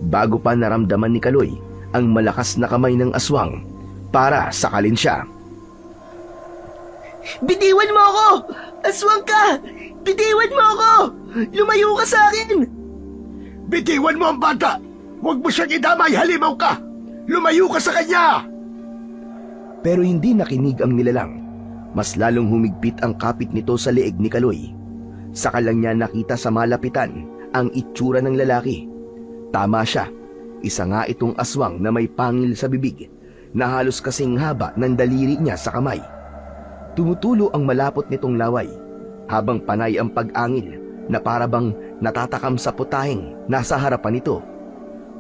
Bago pa naramdaman ni Kaloy ang malakas na kamay ng aswang para sakalin siya. Bitiwan mo ako! Aswang ka! Bitiwan mo ako! Lumayo ka sa akin! Bitiwan mo ang bata! Huwag mo siyang idamay, halimaw ka! Lumayo ka sa kanya! Pero hindi nakinig ang nilalang. Mas lalong humigpit ang kapit nito sa leeg ni Kaloy. Saka lang niya nakita sa malapitan ang itsura ng lalaki. Tama siya. Isa nga itong aswang na may pangil sa bibig na halos kasing haba ng daliri niya sa kamay. Tumutulo ang malapot nitong laway habang panay ang pag-angil na parabang natatakam sa putaheng nasa harapan nito.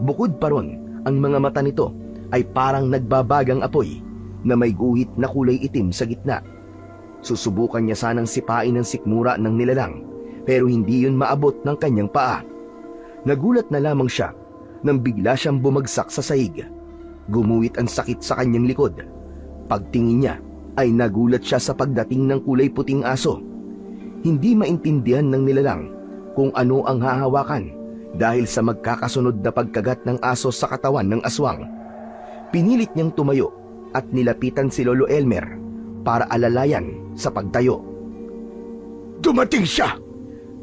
Bukod pa ron, ang mga mata nito ay parang nagbabagang apoy na may guhit na kulay itim sa gitna. Susubukan niya sanang sipain ang sikmura ng nilalang pero hindi yun maabot ng kanyang paa. Nagulat na lamang siya nang bigla siyang bumagsak sa sahig. Gumuhit ang sakit sa kanyang likod. Pagtingin niya ay nagulat siya sa pagdating ng kulay puting aso. Hindi maintindihan ng nilalang kung ano ang hahawakan dahil sa magkakasunod na pagkagat ng aso sa katawan ng aswang. Pinilit niyang tumayo at nilapitan si Lolo Elmer para alalayan sa pagtayo. Dumating siya!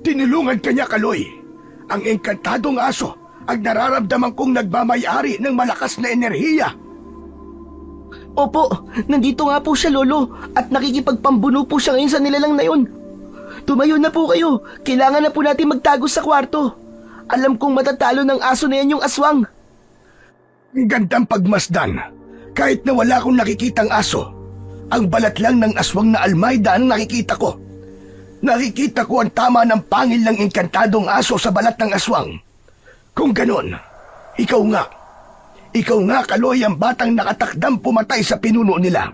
Tinulungan ka niya, Kaloy! Ang engkantadong aso ang nararamdaman kong nagmamayari ng malakas na enerhiya. Opo, nandito nga po siya, Lolo, at nakikipagpambuno po siya ngayon sa nilalang na yun. Tumayo na po kayo. Kailangan na po natin magtago sa kwarto. Alam kong matatalo ng aso na yan yung aswang. Ang gandang pagmasdan. Kahit na wala akong nakikitang aso, ang balat lang ng aswang na Almayda ang nakikita ko. Nakikita ko ang tama ng pangil ng engkantadong aso sa balat ng aswang. Kung ganon, ikaw nga, Kaloy, ang batang nakatakdang pumatay sa pinuno nila.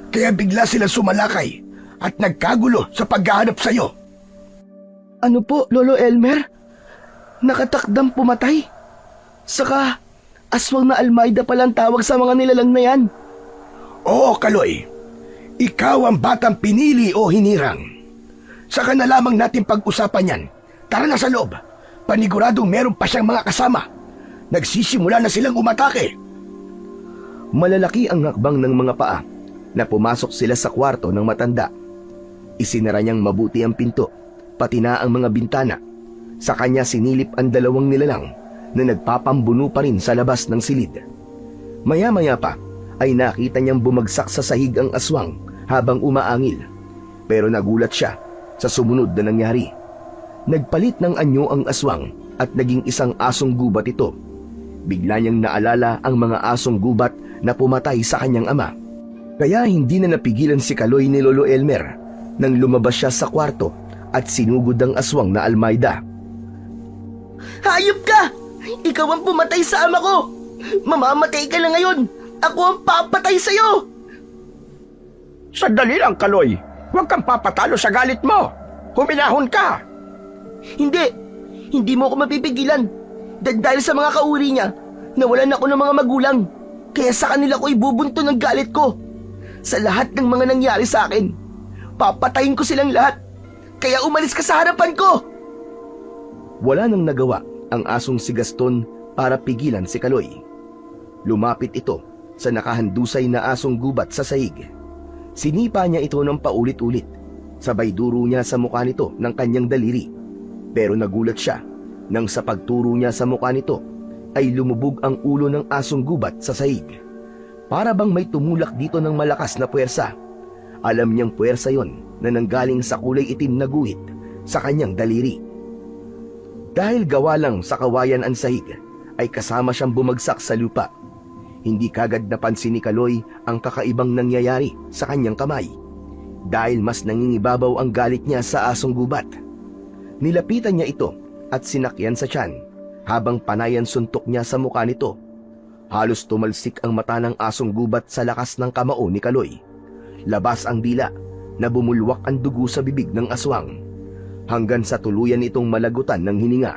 Kaya bigla sila sumalakay at nagkagulo sa paghahanap sa'yo. Ano po, Lolo Elmer? Nakatakdang pumatay? Saka, aswang na Almayda palang tawag sa mga nilalang na yan. Oo, Kaloy. Ikaw ang batang pinili o hinirang. Saka na lamang natin pag-usapan yan. Tara na sa loob. Paniguradong meron pa siyang mga kasama. Nagsisimula na silang umatake. Malalaki ang hakbang ng mga paa na pumasok sila sa kwarto ng matanda. Isinara niyang mabuti ang pinto, pati na ang mga bintana. Sa kanya sinilip ang dalawang nilalang na nagpapambuno pa rin sa labas ng silid. Maya-maya pa ay nakita niyang bumagsak sa sahig ang aswang habang umaangil. Pero nagulat siya sa sumunod na nangyari. Nagpalit ng anyo ang aswang at naging isang asong gubat ito. Bigla niyang naalala ang mga asong gubat na pumatay sa kanyang ama. Kaya hindi na napigilan si Kaloy ni Lolo Elmer nang lumabas siya sa kwarto at sinugod ang aswang na Almayda. Hayop ka! Ikaw ang pumatay sa ama ko! Mamamatay ka na ngayon! Ako ang papatay sa'yo! Sandali lang, Kaloy. Huwag kang papatalo sa galit mo. Huminahon ka. Hindi! Hindi mo ako mapipigilan. Dahil sa mga kauri niya, nawalan ako ng mga magulang. Kaya sa kanila ko ibubunto ng galit ko. Sa lahat ng mga nangyari sa akin, papatayin ko silang lahat. Kaya umalis ka sa harapan ko! Wala nang nagawa ang asong si Gaston para pigilan si Kaloy. Lumapit ito sa nakahandusay na asong gubat sa sahig. Sinipa niya ito ng paulit-ulit. Sabay duro niya sa mukha nito ng kanyang daliri. Pero nagulat siya nang sa pagturo niya sa mukha nito ay lumubog ang ulo ng asong gubat sa sahig. Para bang may tumulak dito ng malakas na puwersa. Alam niyang puwersa yon na nanggaling sa kulay itim na guhit sa kanyang daliri. Dahil gawa lang sa kawayan ang sahig, ay kasama siyang bumagsak sa lupa. Hindi kagad napansin ni Kaloy ang kakaibang nangyayari sa kanyang kamay. Dahil mas nangingibabaw ang galit niya sa asong gubat. Nilapitan niya ito at sinakyan sa tiyan habang panayan suntok niya sa mukha nito. Halos tumalsik ang mata ng asong gubat sa lakas ng kamao ni Kaloy. Labas ang dila na bumulwak ang dugo sa bibig ng aswang. Hanggang sa tuluyan itong malagutan ng hininga.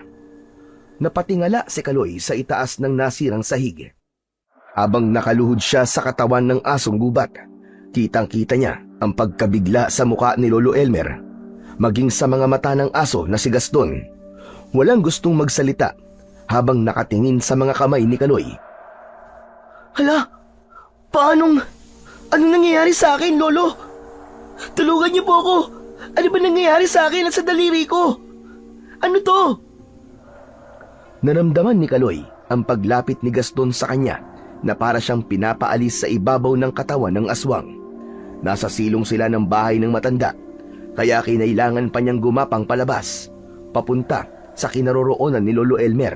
Napatingala si Kaloy sa itaas ng nasirang sahig. Habang nakaluhod siya sa katawan ng asong gubat, kitang-kita niya ang pagkabigla sa mukha ni Lolo Elmer, maging sa mga mata ng aso na si Gaston. Walang gustong magsalita habang nakatingin sa mga kamay ni Kaloy. Hala, anong nangyayari sa akin, Lolo? Tulungan niyo po ako. Ano ba nangyayari sa akin at sa daliri ko? Ano to? Naramdaman ni Kaloy ang paglapit ni Gaston sa kanya na para siyang pinapaalis sa ibabaw ng katawan ng aswang. Nasa silong sila ng bahay ng matanda, kaya kinailangan pa niyang gumapang palabas, papunta sa kinaroroonan ni Lolo Elmer.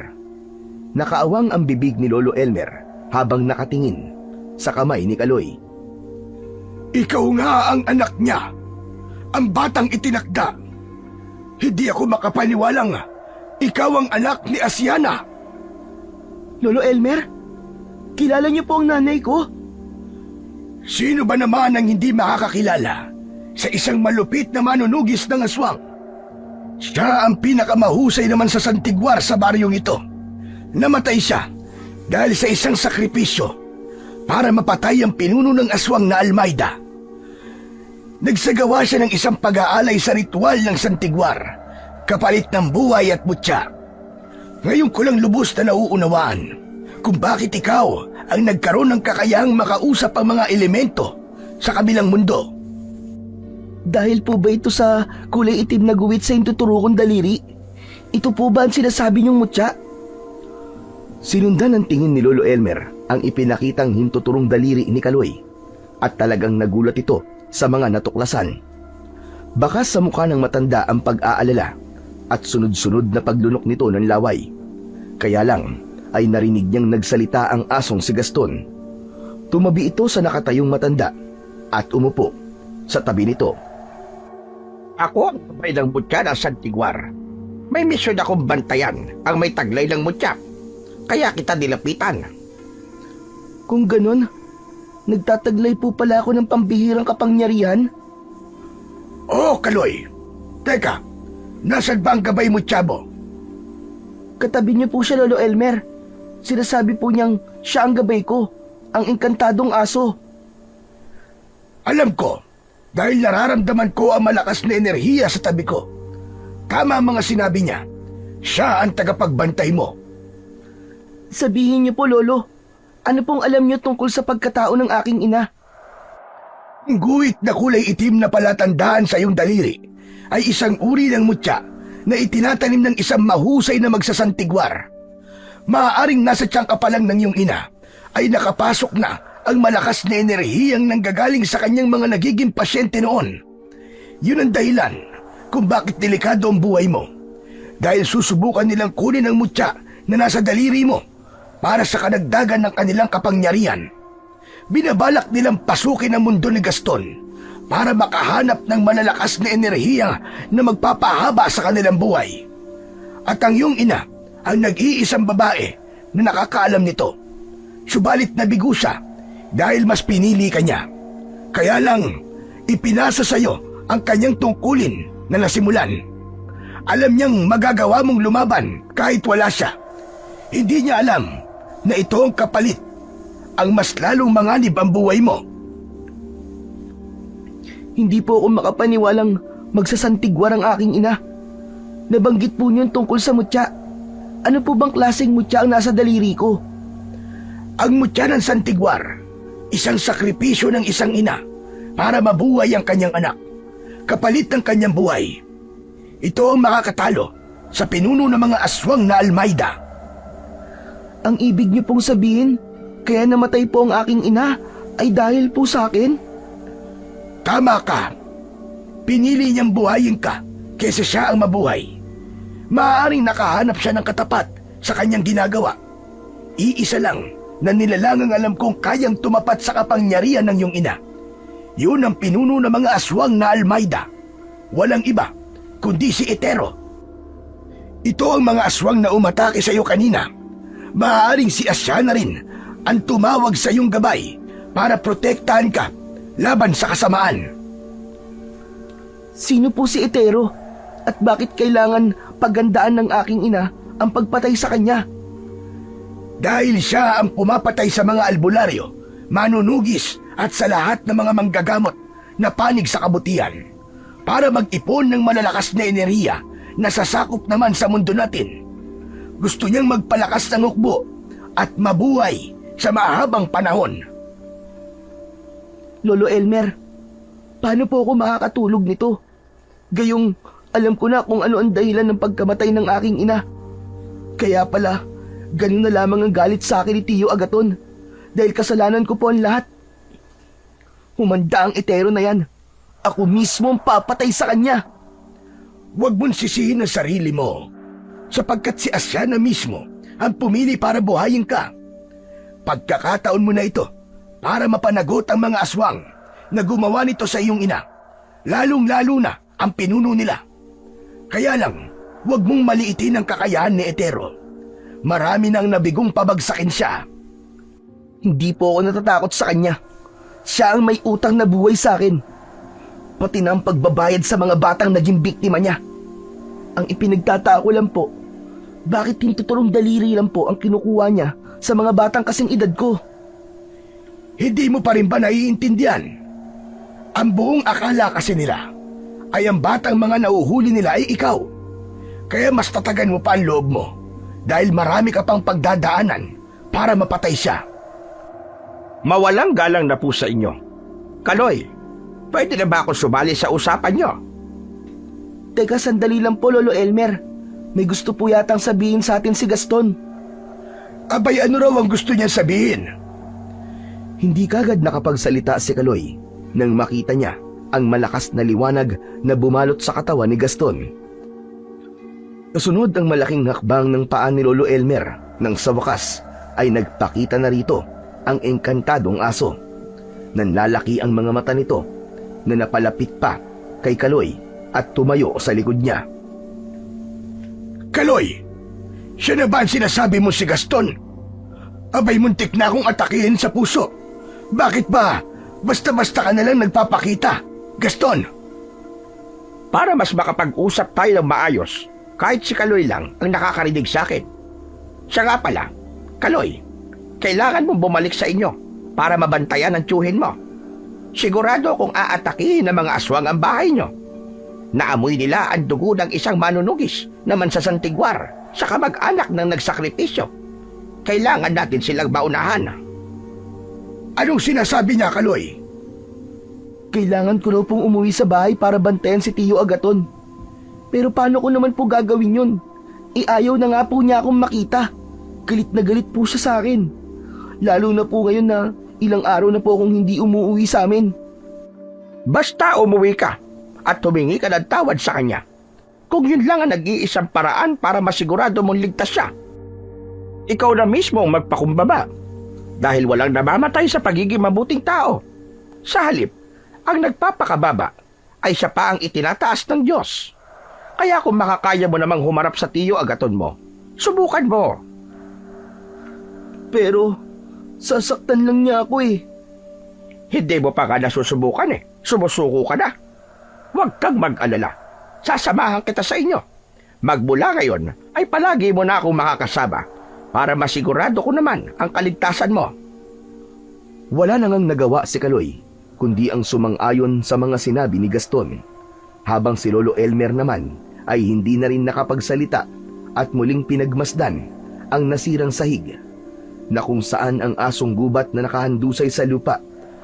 Nakaawang ang bibig ni Lolo Elmer habang nakatingin sa kamay ni Kaloy. Ikaw nga ang anak niya. Ang batang itinakda. Hindi ako makapaniwalang ikaw ang anak ni Asiana. Lolo Elmer, kilala niyo po ang nanay ko? Sino ba naman ang hindi makakakilala sa isang malupit na manunugis ng aswang? Siya ang pinakamahusay naman sa santigwar sa baryong ito. Namatay siya dahil sa isang sakripisyo para mapatay ang pinuno ng aswang na Almayda. Nagsagawa siya ng isang pag-aalay sa ritual ng santigwar, kapalit ng buhay at mutya. Ngayon ko lang lubos na nauunawaan kung bakit ikaw ang nagkaroon ng kakayahang makausap ang mga elemento sa kabilang mundo. Dahil po ba ito sa kulay itim na guwit sa intuturo kong daliri? Ito po ba ang sinasabi niyong mutya? Sinundan ng tingin ni Lolo Elmer ang ipinakitang hintuturong daliri ni Kaloy at talagang nagulat ito sa mga natuklasan. Bakas sa mukha ng matanda ang pag-aalala at sunod-sunod na paglunok nito ng laway. Kaya lang ay narinig niyang nagsalita ang asong si Gaston. Tumabi ito sa nakatayong matanda at umupo sa tabi nito. Ako ang kamay ng mutya na Santigwar. May misyon akong bantayan ang may taglay ng mutya. Kaya kita nilapitan. Kung ganon, nagtataglay po pala ako ng pambihirang kapangyarihan? Oo, Kaloy. Teka, nasaan ba ang gabay mo, Chabo? Katabi niyo po siya, Lolo Elmer. Sinasabi po niyang siya ang gabay ko, ang engkantadong aso. Alam ko, dahil nararamdaman ko ang malakas na enerhiya sa tabi ko. Tama ang mga sinabi niya. Siya ang tagapagbantay mo. Sabihin niyo po, Lolo, ano pong alam niyo tungkol sa pagkatao ng aking ina? Ang guhit na kulay itim na palatandaan sa iyong daliri ay isang uri ng mutya na itinatanim ng isang mahusay na magsasantigwar. Maaaring nasa tiyangka pa lang ng iyong ina ay nakapasok na ang malakas na enerhiyang nanggagaling sa kanyang mga nagiging pasyente noon. Yun ang dahilan kung bakit delikado ang buhay mo. Dahil susubukan nilang kunin ang mutya na nasa daliri mo para sa kadagdagan ng kanilang kapangyarihan. Binabalak nilang pasukin ang mundo ni Gaston para makahanap ng malalakas na enerhiya na magpapahaba sa kanilang buhay. At ang iyong ina ang nag-iisang babae na nakakaalam nito. Subalit nabigo siya dahil mas pinili ka niya. Kaya lang, ipinasa sa iyo ang kanyang tungkulin na nasimulan. Alam niyang magagawa mong lumaban kahit wala siya. Hindi niya alam na ito ang kapalit, ang mas lalong manganib ang buhay mo. Hindi po ako makapaniwalang magsasantigwar ang aking ina. Nabanggit po niyo tungkol sa mutya. Ano po bang klaseng mutya ang nasa daliri ko? Ang mutya ng santigwar, isang sakripisyo ng isang ina para mabuhay ang kanyang anak, kapalit ng kanyang buhay. Ito ang makakatalo sa pinuno ng mga aswang na Almayda. Ang ibig niyo pong sabihin, kaya namatay po ang aking ina ay dahil po sa akin? Tama ka. Pinili niyang buhayin ka kaysa siya ang mabuhay. Maaaring nakahanap siya ng katapat sa kanyang ginagawa. Iisa lang na nilalang ang alam kong kayang tumapat sa kapangyarihan ng iyong ina. Yun ang pinuno ng mga aswang na Almayda. Walang iba kundi si Etero. Ito ang mga aswang na umatake sa iyo kanina. Maaaring si Asya na rin ang tumawag sa iyong gabay para protektahan ka laban sa kasamaan. Sino po si Etero? At bakit kailangan pagandaan ng aking ina ang pagpatay sa kanya? Dahil siya ang pumapatay sa mga albularyo, manunugis at sa lahat ng mga manggagamot na panig sa kabutihan para mag-ipon ng malalakas na enerhiya na sasakop naman sa mundo natin. Gusto niyang magpalakas ng hukbo at mabuhay sa mahabang panahon. Lolo Elmer, paano po ako makakatulog nito? Gayong alam ko na kung ano ang dahilan ng pagkamatay ng aking ina. Kaya pala, ganun na lamang ang galit sa akin ni Tio Agaton dahil kasalanan ko po ang lahat. Humanda ang Etero na yan. Ako mismo ang papatay sa kanya. Huwag mong sisihin ang sarili mo, sapagkat si Asya na mismo ang pumili para buhayin ka. Pagkakataon mo na ito para mapanagot ang mga aswang na gumawa nito sa iyong ina, lalong-lalo na ang pinuno nila. Kaya lang, huwag mong maliitin ang kakayahan ni Etero. Marami nang nabigong pabagsakin siya. Hindi po ako natatakot sa kanya. Siya ang may utang na buhay sa akin. Pati na ang pagbabayad sa mga batang naging biktima niya. Ang ipinagtataka ko lang po, bakit tinutulong daliri lang po ang kinukuha niya sa mga batang kasing edad ko? Hindi mo pa rin ba naiintindihan? Ang buong akala kasi nila ay ang batang mga nauhuli nila ay ikaw. Kaya mas tatagan mo pa ang loob mo dahil marami ka pang pagdadaanan para mapatay siya. Mawalang galang na po sa inyo. Kaloy, pwede na ba ako sumali sa usapan nyo? Teka, sandali lang po, Lolo Elmer. May gusto po yatang sabihin sa atin si Gaston. Abay, ano raw ang gusto niya sabihin? Hindi kagad nakapagsalita si Kaloy nang makita niya ang malakas na liwanag na bumalot sa katawan ni Gaston. Kasunod ang malaking hakbang ng paa ni Lolo Elmer nang sa wakas ay nagpakita na rito ang engkantadong aso. Nanlalaki ang mga mata nito na napalapit pa kay Kaloy at tumayo sa likod niya. Kaloy, siya na ba ang sinasabi mo si Gaston? Abay, muntik na akong atakihin sa puso. Bakit ba basta-basta ka na lang nagpapakita, Gaston? Para mas makapag-usap tayo ng maayos, kahit si Kaloy lang ang nakakarinig sa akin. Siya nga pala, Kaloy, kailangan mong bumalik sa inyo para mabantayan ang tiyuhin mo. Sigurado kung aatakihin ng mga aswang ang bahay nyo. Naamoy nila ang dugo ng isang manunugis naman sa Santigwar sa kamag-anak ng nagsakripisyo. Kailangan natin silang baunahan. Anong sinasabi niya, Kaloy? Kailangan ko raw pong umuwi sa bahay para bantayan si Tio Agaton. Pero paano ko naman po gagawin yun? Ayaw na nga po niya akong makita. Galit na galit po siya sa akin. Lalo na po ngayon na ilang araw na po akong hindi umuwi sa amin. Basta umuwi ka at humingi ka ng tawad sa kanya. Kung yun lang ang nag-iisang paraan para masigurado mong ligtas siya. Ikaw na mismo ang magpakumbaba dahil walang namamatay sa pagiging mabuting tao. Sa halip, ang nagpapakababa ay siya pa ang itinataas ng Diyos. Kaya kung makakaya mo namang humarap sa Tio Agaton mo, subukan mo. Pero sasaktan lang niya ako eh. Hindi mo pa ka nasusubukan eh. Sumusuko ka na. Huwag kang mag-alala. Sasamahan kita sa inyo. Magmula ngayon ay palagi mo na akong makakasama para masigurado ko naman ang kaligtasan mo. Wala nang nagawa si Kaloy, kundi ang sumang-ayon sa mga sinabi ni Gaston. Habang si Lolo Elmer naman ay hindi na rin nakapagsalita at muling pinagmasdan ang nasirang sahig, na kung saan ang asong gubat na nakahandusay sa lupa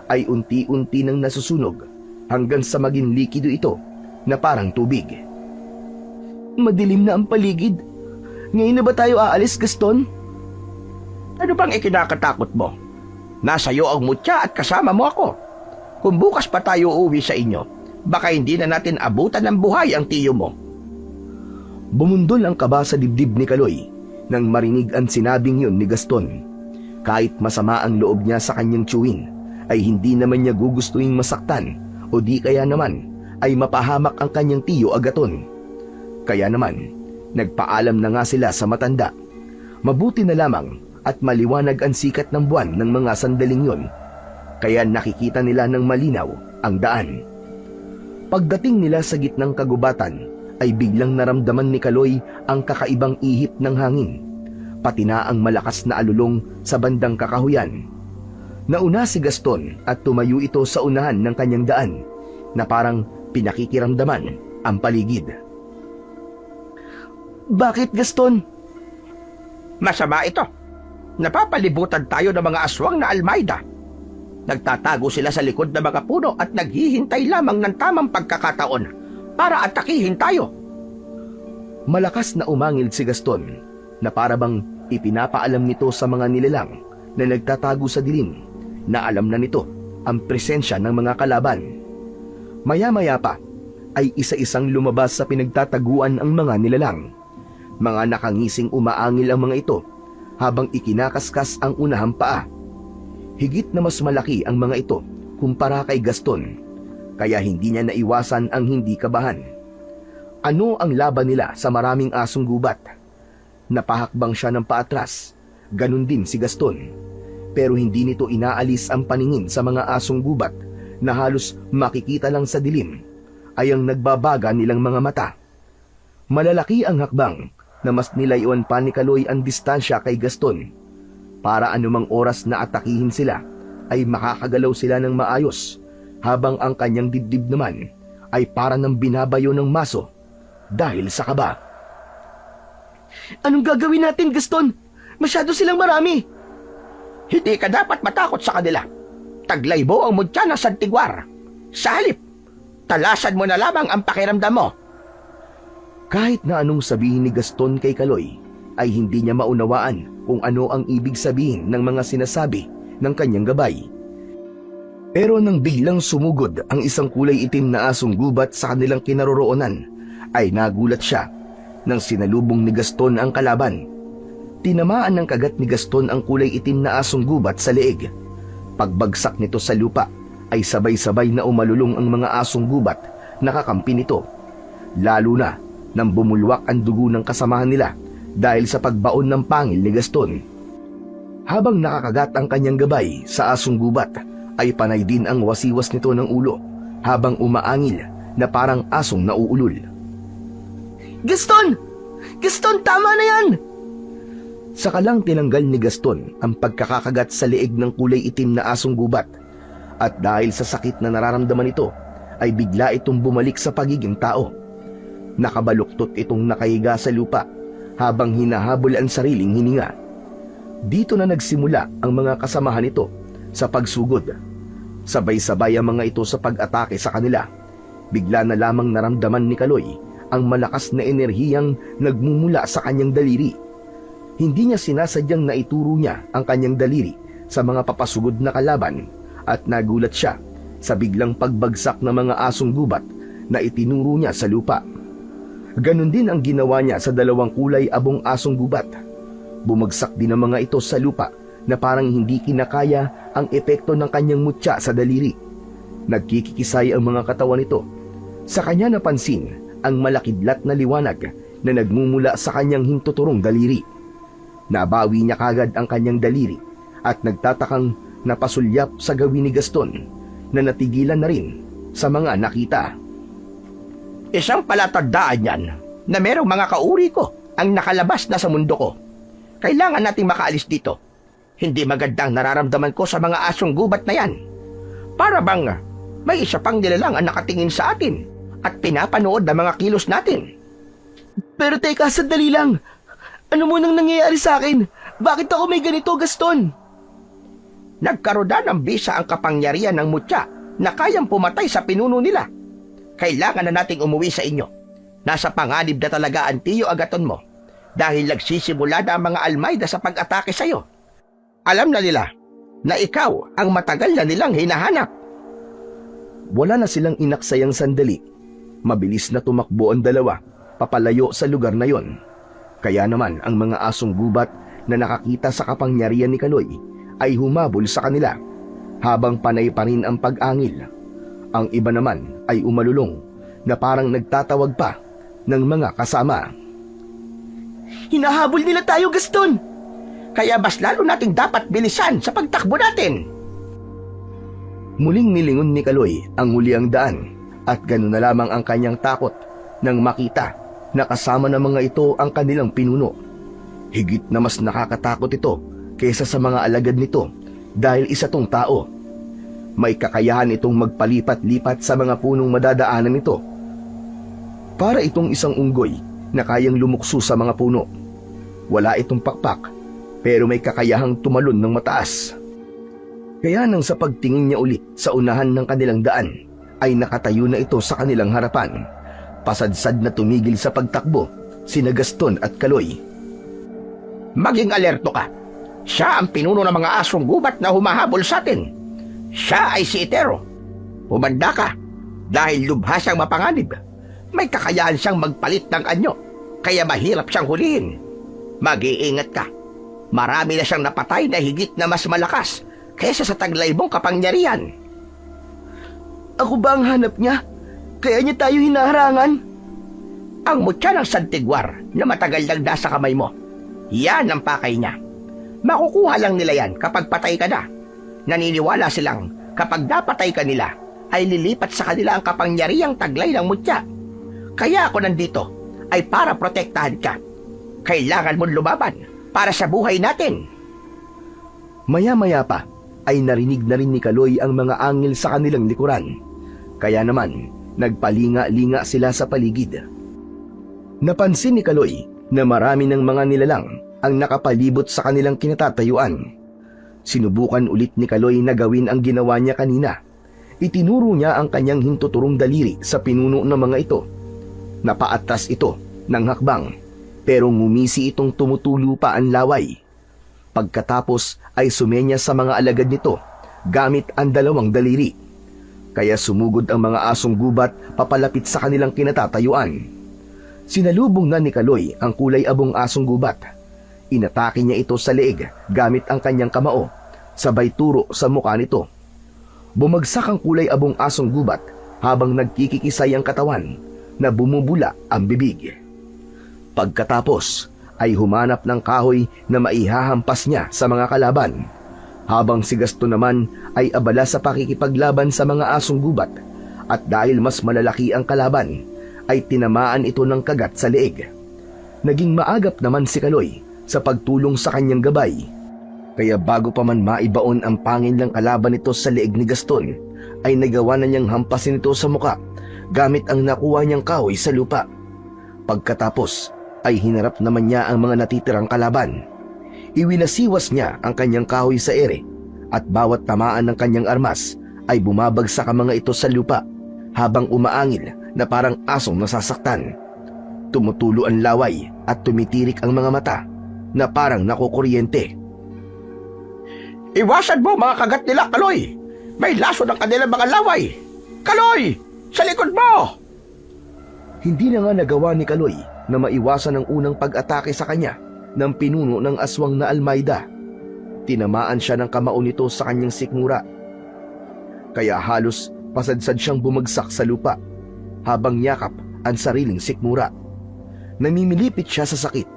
ay unti-unti nang nasusunog hanggang sa maging likido ito na parang tubig. Madilim na ang paligid. Ngayon na ba tayo aalis, Gaston? Ano bang ikinakatakot mo? Nasa iyo ang mutya at kasama mo ako. Kung bukas pa tayo uuwi sa inyo, baka hindi na natin abutan ng buhay ang tiyo mo. Bumundol ang kaba sa dibdib ni Kaloy nang marinig ang sinabing yun ni Gaston. Kahit masama ang loob niya sa kanyang tiyuhin, ay hindi naman niya gugustuhin masaktan o di kaya naman ay mapahamak ang kanyang Tio Agaton. Kaya naman, nagpaalam na nga sila sa matanda. Mabuti na lamang at maliwanag ang sikat ng buwan ng mga sandaling yun, kaya nakikita nila ng malinaw ang daan. Pagdating nila sa gitnang kagubatan, ay biglang naramdaman ni Kaloy ang kakaibang ihip ng hangin, pati na ang malakas na alulong sa bandang kakahuyan. Nauna si Gaston at tumayo ito sa unahan ng kanyang daan, na parang pinakikiramdaman ang paligid. Bakit, Gaston? Masama ito. Napapalibutan tayo ng mga aswang na Almayda. Nagtatago sila sa likod ng mga puno at naghihintay lamang ng tamang pagkakataon para atakihin tayo. Malakas na umangil si Gaston, na parabang ipinapaalam nito sa mga nilalang na nagtatago sa dilim na alam na nito ang presensya ng mga kalaban. Maya-maya pa ay isa-isang lumabas sa pinagtataguan ang mga nilalang. Mga nakangising umaangil ang mga ito habang ikinakaskas ang unahang paa. Higit na mas malaki ang mga ito kumpara kay Gaston, kaya hindi niya naiwasan ang hindi kabahan. Ano ang laban nila sa maraming asong gubat? Napahakbang siya ng paatras, ganun din si Gaston. Pero hindi nito inaalis ang paningin sa mga asong gubat na halos makikita lang sa dilim ay ang nagbabaga nilang mga mata. Malalaki ang hakbang na mas nilayuan pa ni Kaloy ang distansya kay Gaston. Para anumang oras na atakihin sila ay makakagalaw sila ng maayos, habang ang kanyang dibdib naman ay para ng binabayo ng maso dahil sa kaba. Anong gagawin natin, Gaston? Masyado silang marami. Hindi ka dapat matakot sa kanila. Taglay mo ang mutya ng Santigwar. Sa halip, talasan mo na lamang ang pakiramdam mo. Kahit na anong sabihin ni Gaston kay Kaloy, ay hindi niya maunawaan kung ano ang ibig sabihin ng mga sinasabi ng kanyang gabay. Pero nang biglang sumugod ang isang kulay itim na asong gubat sa kanilang kinaroroonan, ay nagulat siya nang sinalubong ni Gaston ang kalaban. Tinamaan ng kagat ni Gaston ang kulay itim na asong gubat sa leeg. Pagbagsak nito sa lupa, ay sabay-sabay na umalulong ang mga asong gubat na kakampi nito. Lalo na nang bumulwak ang dugo ng kasamahan nila dahil sa pagbaon ng pangil ni Gaston. Habang nakakagat ang kanyang gabay sa asong gubat, ay panay din ang wasiwas nito ng ulo habang umaangil na parang asong nauulol. Gaston! Gaston, tama na yan! Saka lang tinanggal ni Gaston ang pagkakakagat sa leeg ng kulay itim na asong gubat at dahil sa sakit na nararamdaman ito ay bigla itong bumalik sa pagiging tao. Nakabaluktot itong nakahiga sa lupa habang hinahabol ang sariling hininga. Dito na nagsimula ang mga kasamahan nito sa pagsugod. Sabay-sabay ang mga ito sa pag-atake sa kanila. Bigla na lamang naramdaman ni Kaloy ang malakas na enerhiyang nagmumula sa kanyang daliri. Hindi niya sinasadyang naituro niya ang kanyang daliri sa mga papasugod na kalaban at nagulat siya sa biglang pagbagsak ng mga asong gubat na itinuro niya sa lupa. Ganon din ang ginawa niya sa dalawang kulay abong asong gubat. Bumagsak din ang mga ito sa lupa na parang hindi kinakaya ang epekto ng kanyang mutya sa daliri. Nagkikikisay ang mga katawan nito. Sa kanya napansin ang malakidlat na liwanag na nagmumula sa kanyang hintuturong daliri. Nabawi niya kagad ang kanyang daliri at nagtatakang napasulyap sa gawin ni Gaston na natigilan na rin sa mga nakita. Isang palatandaan yan na merong mga kauri ko ang nakalabas na sa mundo ko. Kailangan nating makaalis dito. Hindi magandang nararamdaman ko sa mga asong gubat na yan. Para bang may isa pang nilalang ang nakatingin sa atin at pinapanood ang mga kilos natin. Pero teka, sandali lang. Ano mo nang nangyayari sa akin? Bakit ako may ganito, Gaston? Nagkaroon na ng bisa ang kapangyarihan ng mutya na kayang pumatay sa pinuno nila. Kailangan na nating umuwi sa inyo. Nasa panganib na talaga ang Tiyo Agaton mo dahil nagsisimula na ang mga Almayda sa pag-atake sa iyo. Alam na nila na ikaw ang matagal na nilang hinahanap. Wala na silang inaksayang sandali. Mabilis na tumakbo ang dalawa papalayo sa lugar na yon. Kaya naman ang mga asong gubat na nakakita sa kapangyarihan ni Kaloy ay humabol sa kanila habang panay pa rin ang pag-angil. Ang iba naman ay umalulong na parang nagtatawag pa ng mga kasama. Hinahabol nila tayo, Gaston! Kaya mas lalo nating dapat bilisan sa pagtakbo natin. Muling nilingon ni Kaloy ang huli ang daan at gano'n na lamang ang kanyang takot nang makita na kasama ng mga ito ang kanilang pinuno. Higit na mas nakakatakot ito kaysa sa mga alagad nito dahil isa tong tao. May kakayahan itong magpalipat-lipat sa mga punong madadaanan nito. Para itong isang unggoy na kayang lumukso sa mga puno. Wala itong pakpak pero may kakayahang tumalon ng mataas. Kaya nang sa pagtingin niya ulit sa unahan ng kanilang daan ay nakatayo na ito sa kanilang harapan. Pasadsad na tumigil sa pagtakbo sina Gaston at Kaloy. Maging alerto ka. Siya ang pinuno ng mga asong gubat na humahabol sa atin. Siya ay si Itero. Humanda ka dahil lubha siyang mapanganib. May kakayahan siyang magpalit ng anyo kaya mahirap siyang hulihin. Mag-iingat ka. Marami na siyang napatay na higit na mas malakas kaysa sa taglay mong kapangyarihan. Ako ba ang hanap niya? Kaya niya tayo hinaharangan? Ang mutya ng Santigwar na matagal lang nasa kamay mo. Yan ang pakay niya. Makukuha lang nila yan kapag patay ka na. Naniniwala silang kapag napatay ka nila, ay lilipat sa kanila ang kapangyarihang taglay ng mutya. Kaya ako nandito ay para protektahan ka. Kailangan mong lumaban para sa buhay natin. Maya-maya pa ay narinig na rin ni Kaloy ang mga angel sa kanilang likuran. Kaya naman, nagpalinga-linga sila sa paligid. Napansin ni Kaloy na marami ng mga nilalang ang nakapalibot sa kanilang kinatatayuan. Sinubukan ulit ni Kaloy na gawin ang ginawa niya kanina. Itinuro niya ang kanyang hintuturong daliri sa pinuno ng mga ito. Napaatras ito ng hakbang, pero ngumisi itong tumutulo pa ang laway. Pagkatapos ay sumenya sa mga alagad nito gamit ang dalawang daliri. Kaya sumugod ang mga asong gubat papalapit sa kanilang kinatatayuan. Sinalubong na ni Kaloy ang kulay abong asong gubat. Inatake niya ito sa leeg gamit ang kanyang kamao, sabay turo sa mukha nito. Bumagsak ang kulay abong asong gubat habang nagkikikisay ang katawan na bumubula ang bibig. Pagkatapos ay humanap ng kahoy na maihahampas niya sa mga kalaban, habang si Gaston naman ay abala sa pakikipaglaban sa mga asong gubat at dahil mas malalaki ang kalaban ay tinamaan ito ng kagat sa leeg. Naging maagap naman si Kaloy sa pagtulong sa kanyang gabay. Kaya bago pa man maibaon ang pangil ng kalaban nito sa leeg ni Gaston, ay nagawa na niyang hampasin ito sa muka gamit ang nakuha niyang kahoy sa lupa. Pagkatapos ay hinarap naman niya ang mga natitirang kalaban. Iwinasiwas niya ang kanyang kahoy sa ere at bawat tamaan ng kanyang armas ay bumabagsak ang mga ito sa lupa habang umaangil na parang asong nasasaktan. Tumutulo ang laway at tumitirik ang mga mata na parang nakukuryente. Iwasan mo mga kagat nila, Kaloy! May laso ng kanilang mga laway! Kaloy! Sa likod mo! Hindi na nga nagawa ni Kaloy na maiwasan ang unang pag-atake sa kanya ng pinuno ng aswang na Almayda. Tinamaan siya ng kamao nito sa kanyang sikmura. Kaya halos pasadsad siyang bumagsak sa lupa habang yakap ang sariling sikmura. Namimilipit siya sa sakit,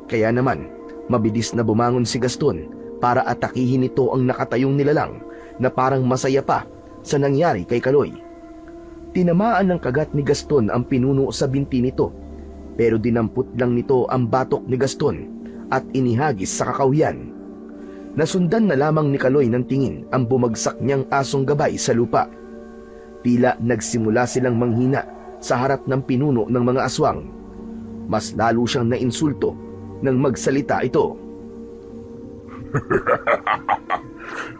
kaya naman mabilis na bumangon si Gaston para atakihin nito ang nakatayong nilalang na parang masaya pa sa nangyari kay Kaloy. Tinamaan ng kagat ni Gaston ang pinuno sa binti nito, pero dinampot lang nito ang batok ni Gaston at inihagis sa kakawian. Nasundan na lamang ni Kaloy ng tingin ang bumagsak niyang asong gabay sa lupa. Tila nagsimula silang manghina sa harap ng pinuno ng mga aswang. Mas lalo siyang nainsulto nang magsalita ito.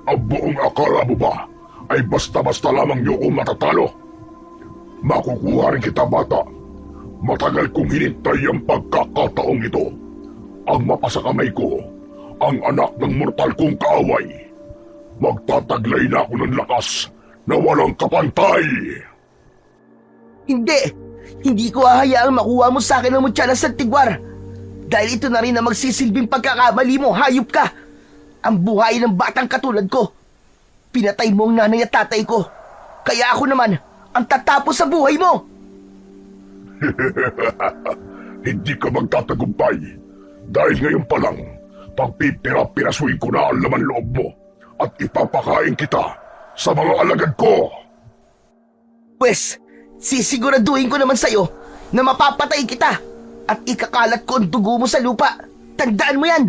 Ang buong akala mo ba ay basta-basta lamang niyo kung matatalo? Makukuha rin kita, bata. Matagal kong hinintay ang pagkakataong ito. Ang mapasakamay ko, ang anak ng mortal kong kaaway. Magtataglay na ako ng lakas na walang kapantay. Hindi! Hindi ko hahayaang makuha mo sa akin ang mutya ng Santigwar. Dahil ito na rin ang magsisilbing pagkakamali mo, hayop ka! Ang buhay ng batang katulad ko. Pinatay mo ang nanay at tatay ko. Kaya ako naman ang tatapos sa buhay mo. Hindi ka magtatagumpay. Dahil ngayon pa lang, pagpipira-pirasuin ko na ang laman loob mo at ipapakain kita sa mga alagad ko. Pwes, sisiguraduhin ko naman sa'yo na mapapatay kita at ikakalat ko ang dugo mo sa lupa. Tandaan mo yan.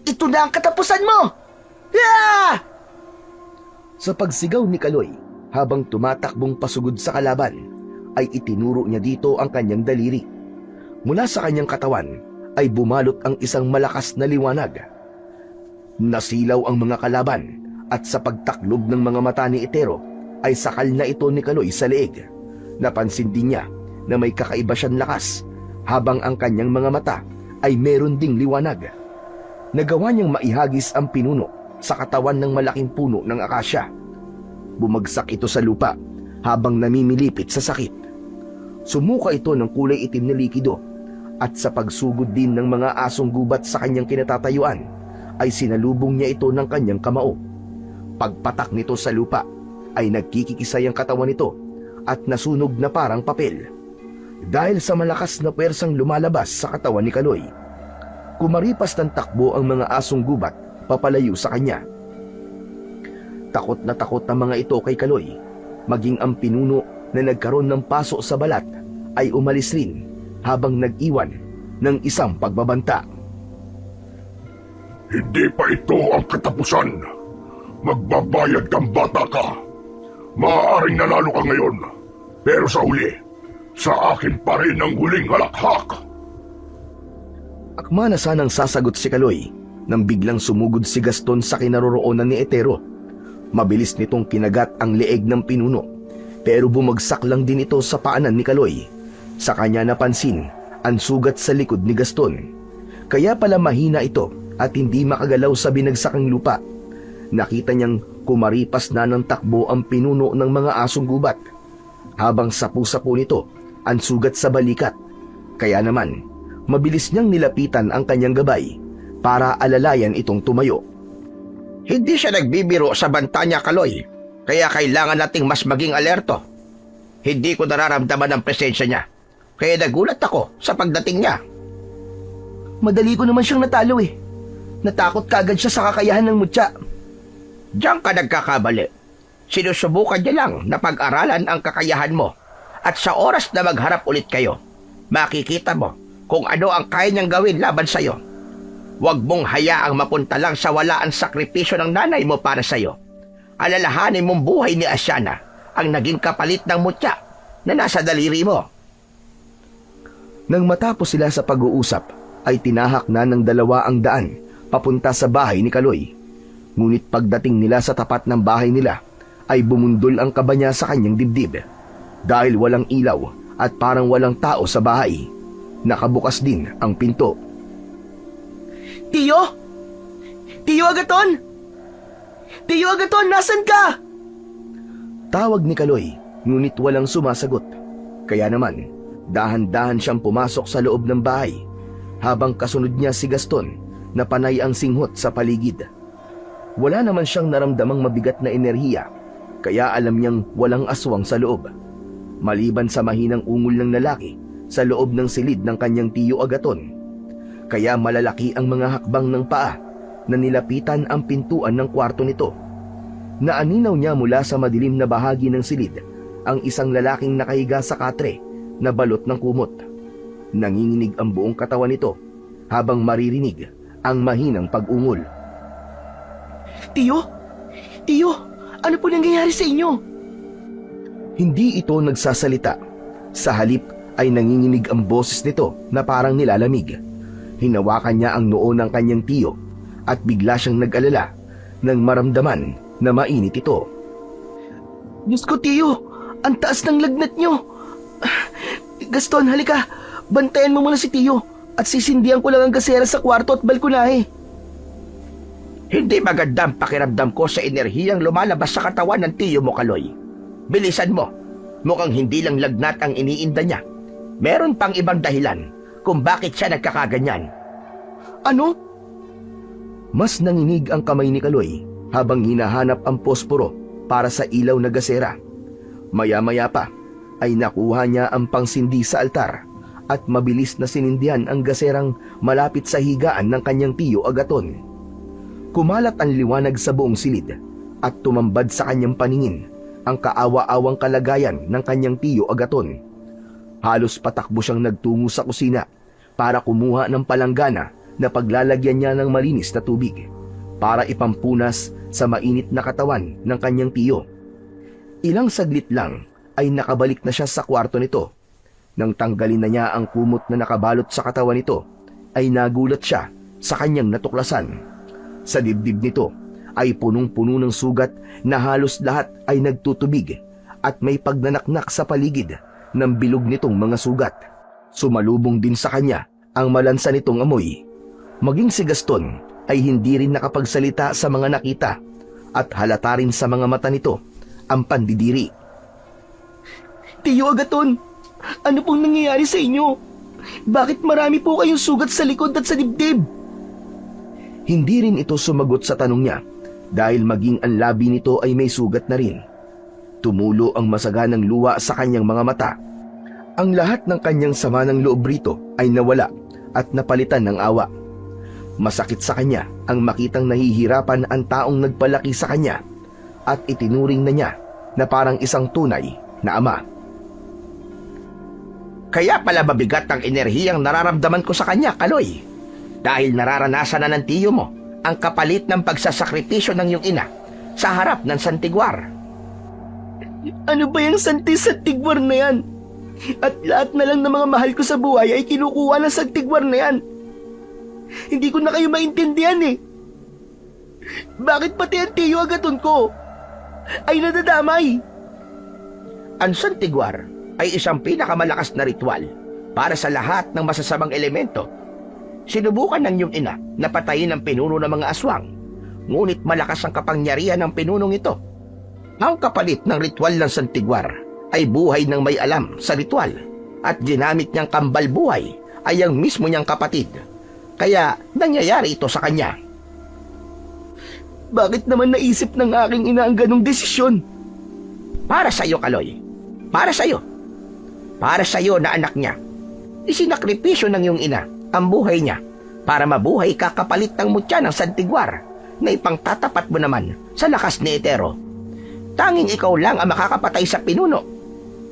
Ito na ang katapusan mo. Ah! Sa pagsigaw ni Kaloy, habang tumatakbong pasugod sa kalaban, ay itinuro niya dito ang kanyang daliri. Mula sa kanyang katawan ay bumalot ang isang malakas na liwanag. Nasilaw ang mga kalaban at sa pagtaklob ng mga mata ni Etero ay sakal na ito ni Kaloy sa leeg. Napansin din niya na may kakaiba siyang lakas habang ang kanyang mga mata ay meron ding liwanag. Nagawa niyang maihagis ang pinuno sa katawan ng malaking puno ng akasya. Bumagsak ito sa lupa habang namimilipit sa sakit. Sumuka ito ng kulay itim na likido at sa pagsugod din ng mga asong gubat sa kanyang kinatatayuan ay sinalubong niya ito ng kanyang kamao. Pagpatak nito sa lupa ay nagkikikisay ang katawan nito at nasunog na parang papel. Dahil sa malakas na pwersang lumalabas sa katawan ni Kaloy, kumaripas ng takbo ang mga asong gubat papalayo sa kanya. Takot na takot ang mga ito kay Kaloy, maging ang pinuno na nagkaroon ng paso sa balat ay umalis rin habang nag-iwan ng isang pagbabanta. Hindi pa ito ang katapusan. Magbabayad kang bata ka. Maaaring nanalo ka ngayon, pero sa huli, sa akin pa rin ang huling halakhak. Akma na sanang sasagot si Kaloy nang biglang sumugod si Gaston sa kinaroroonan ni Etero. Mabilis nitong kinagat ang leeg ng pinuno, pero bumagsak lang din ito sa paanan ni Kaloy. Sa kanya napansin ang sugat sa likod ni Gaston. Kaya pala mahina ito at hindi makagalaw sa binagsakang lupa. Nakita niyang kumaripas na ng takbo ang pinuno ng mga asong gubat, habang sapu-sapu nito ang sugat sa balikat. Kaya naman, mabilis niyang nilapitan ang kanyang gabay para alalayan itong tumayo. Hindi siya nagbibiro sa banta niya, Kaloy. Kaya kailangan nating mas maging alerto. Hindi ko nararamdaman ang presensya niya. Kaya nagulat ako sa pagdating niya. Madali ko naman siyang natalo eh. Natakot kagad siya sa kakayahan ng mutya. Diyan ka nagkakabali. Sinusubukan niya lang na pag-aralan ang kakayahan mo. At sa oras na magharap ulit kayo, makikita mo kung ano ang kaya niyang gawin laban sa'yo. Huwag mong hayaang mapunta lang sa wala ang sakripisyo ng nanay mo para sa'yo. Alalahanin mong buhay ni Asyana ang naging kapalit ng mutya na nasa daliri mo. Nang matapos sila sa pag-uusap, ay tinahak na ng dalawa ang daan papunta sa bahay ni Kaloy. Ngunit pagdating nila sa tapat ng bahay nila, ay bumundol ang kaba niya sa kanyang dibdib. Dahil walang ilaw at parang walang tao sa bahay, nakabukas din ang pinto. Tiyo? Tiyo Agaton? Tiyo Agaton, nasan ka? Tawag ni Kaloy, ngunit walang sumasagot. Kaya naman, dahan-dahan siyang pumasok sa loob ng bahay, habang kasunod niya si Gaston na panay ang singhot sa paligid. Wala naman siyang naramdamang mabigat na enerhiya, kaya alam niyang walang aswang sa loob. Maliban sa mahinang ungol ng lalaki sa loob ng silid ng kanyang tiyo Agaton. Kaya malalaki ang mga hakbang ng paa na nilapitan ang pintuan ng kwarto nito. Naaninaw niya mula sa madilim na bahagi ng silid ang isang lalaking nakahiga sa katre na balot ng kumot. Nanginginig ang buong katawan nito habang maririnig ang mahinang pag-ungol. Tiyo? Tiyo, ano po nangyayari sa inyo? Hindi ito nagsasalita. Sa halip ay nanginginig ang boses nito na parang nilalamig. Hinawakan niya ang noo ng kanyang tiyo at bigla siyang nag-alala nang maramdaman na mainit ito. Diyos ko, Tiyo, ang taas ng lagnat nyo. Gaston, halika. Bantayan mo muna si Tiyo at sisindihan ko lang ang gasera sa kwarto at balkonahe. Hindi magandang pakiramdam ko sa enerhiyang lumalabas sa katawan ng tiyo mo, Kaloy. Bilisan mo. Mukhang hindi lang lagnat ang iniinda niya. Meron pang ibang dahilan kung bakit siya nagkakaganyan. Ano? Mas nanginig ang kamay ni Kaloy habang hinahanap ang posporo para sa ilaw na gasera. Maya-maya pa ay nakuha niya ang pangsindi sa altar at mabilis na sinindihan ang gaserang malapit sa higaan ng kanyang tiyo Agaton. Kumalat ang liwanag sa buong silid at tumambad sa kanyang paningin ang kaawa-awang kalagayan ng kanyang tiyo Agaton. Halos patakbo siyang nagtungo sa kusina para kumuha ng palanggana na paglalagyan niya ng malinis na tubig para ipampunas sa mainit na katawan ng kanyang tiyo. Ilang saglit lang ay nakabalik na siya sa kwarto nito. Nang tanggalin na niya ang kumot na nakabalot sa katawan nito, ay nagulat siya sa kanyang natuklasan. Sa dibdib nito ay punong-puno ng sugat na halos lahat ay nagtutubig at may pagnanaknak sa paligid ng bilog nitong mga sugat. Sumalubong din sa kanya ang malansa nitong amoy. Maging si Gaston ay hindi rin nakapagsalita sa mga nakita at halata rin sa mga mata nito ang pandidiri. Tiyo Agaton, ano pong nangyayari sa inyo? Bakit marami po kayong sugat sa likod at sa dibdib? Hindi rin ito sumagot sa tanong niya dahil maging ang labi nito ay may sugat na rin. Tumulo ang masaganang luha sa kanyang mga mata. Ang lahat ng kanyang sama ng loob rito ay nawala at napalitan ng awa. Masakit sa kanya ang makitang nahihirapan ang taong nagpalaki sa kanya at itinuring na niya na parang isang tunay na ama. Kaya pala mabigat ang enerhiyang nararamdaman ko sa kanya, Kaloy. Dahil nararanasan na ng tiyo mo ang kapalit ng pagsasakripisyo ng iyong ina sa harap ng Santiguar. Ano ba yung santi-santigwar na yan? At lahat na lang ng mga mahal ko sa buhay ay kinukuha ng santigwar na yan. Hindi ko na kayo maintindihan eh. Bakit pati ang tiyo Agaton ko ay nadadamay? Ang Santiguar ay isang pinakamalakas na ritual para sa lahat ng masasamang elemento. Sinubukan ng iyong ina na patayin ang pinuno ng mga aswang, ngunit malakas ang kapangyarihan ng pinunong ito. Ang kapalit ng ritual ng Santiguar ay buhay ng may alam sa ritual at ginamit niyang kambal buhay ay ang mismo niyang kapatid. Kaya nangyayari ito sa kanya. Bakit naman naisip ng aking ina ang ganong desisyon? Para sa iyo, Kaloy. Para sa iyo. Para sa iyo na anak niya. Isinakripisyo ng iyong ina ang buhay niya para mabuhay ka kapalit ng mutya ng Santiguar na ipangtatapat mo naman sa lakas ni Etero. Tanging ikaw lang ang makakapatay sa pinuno.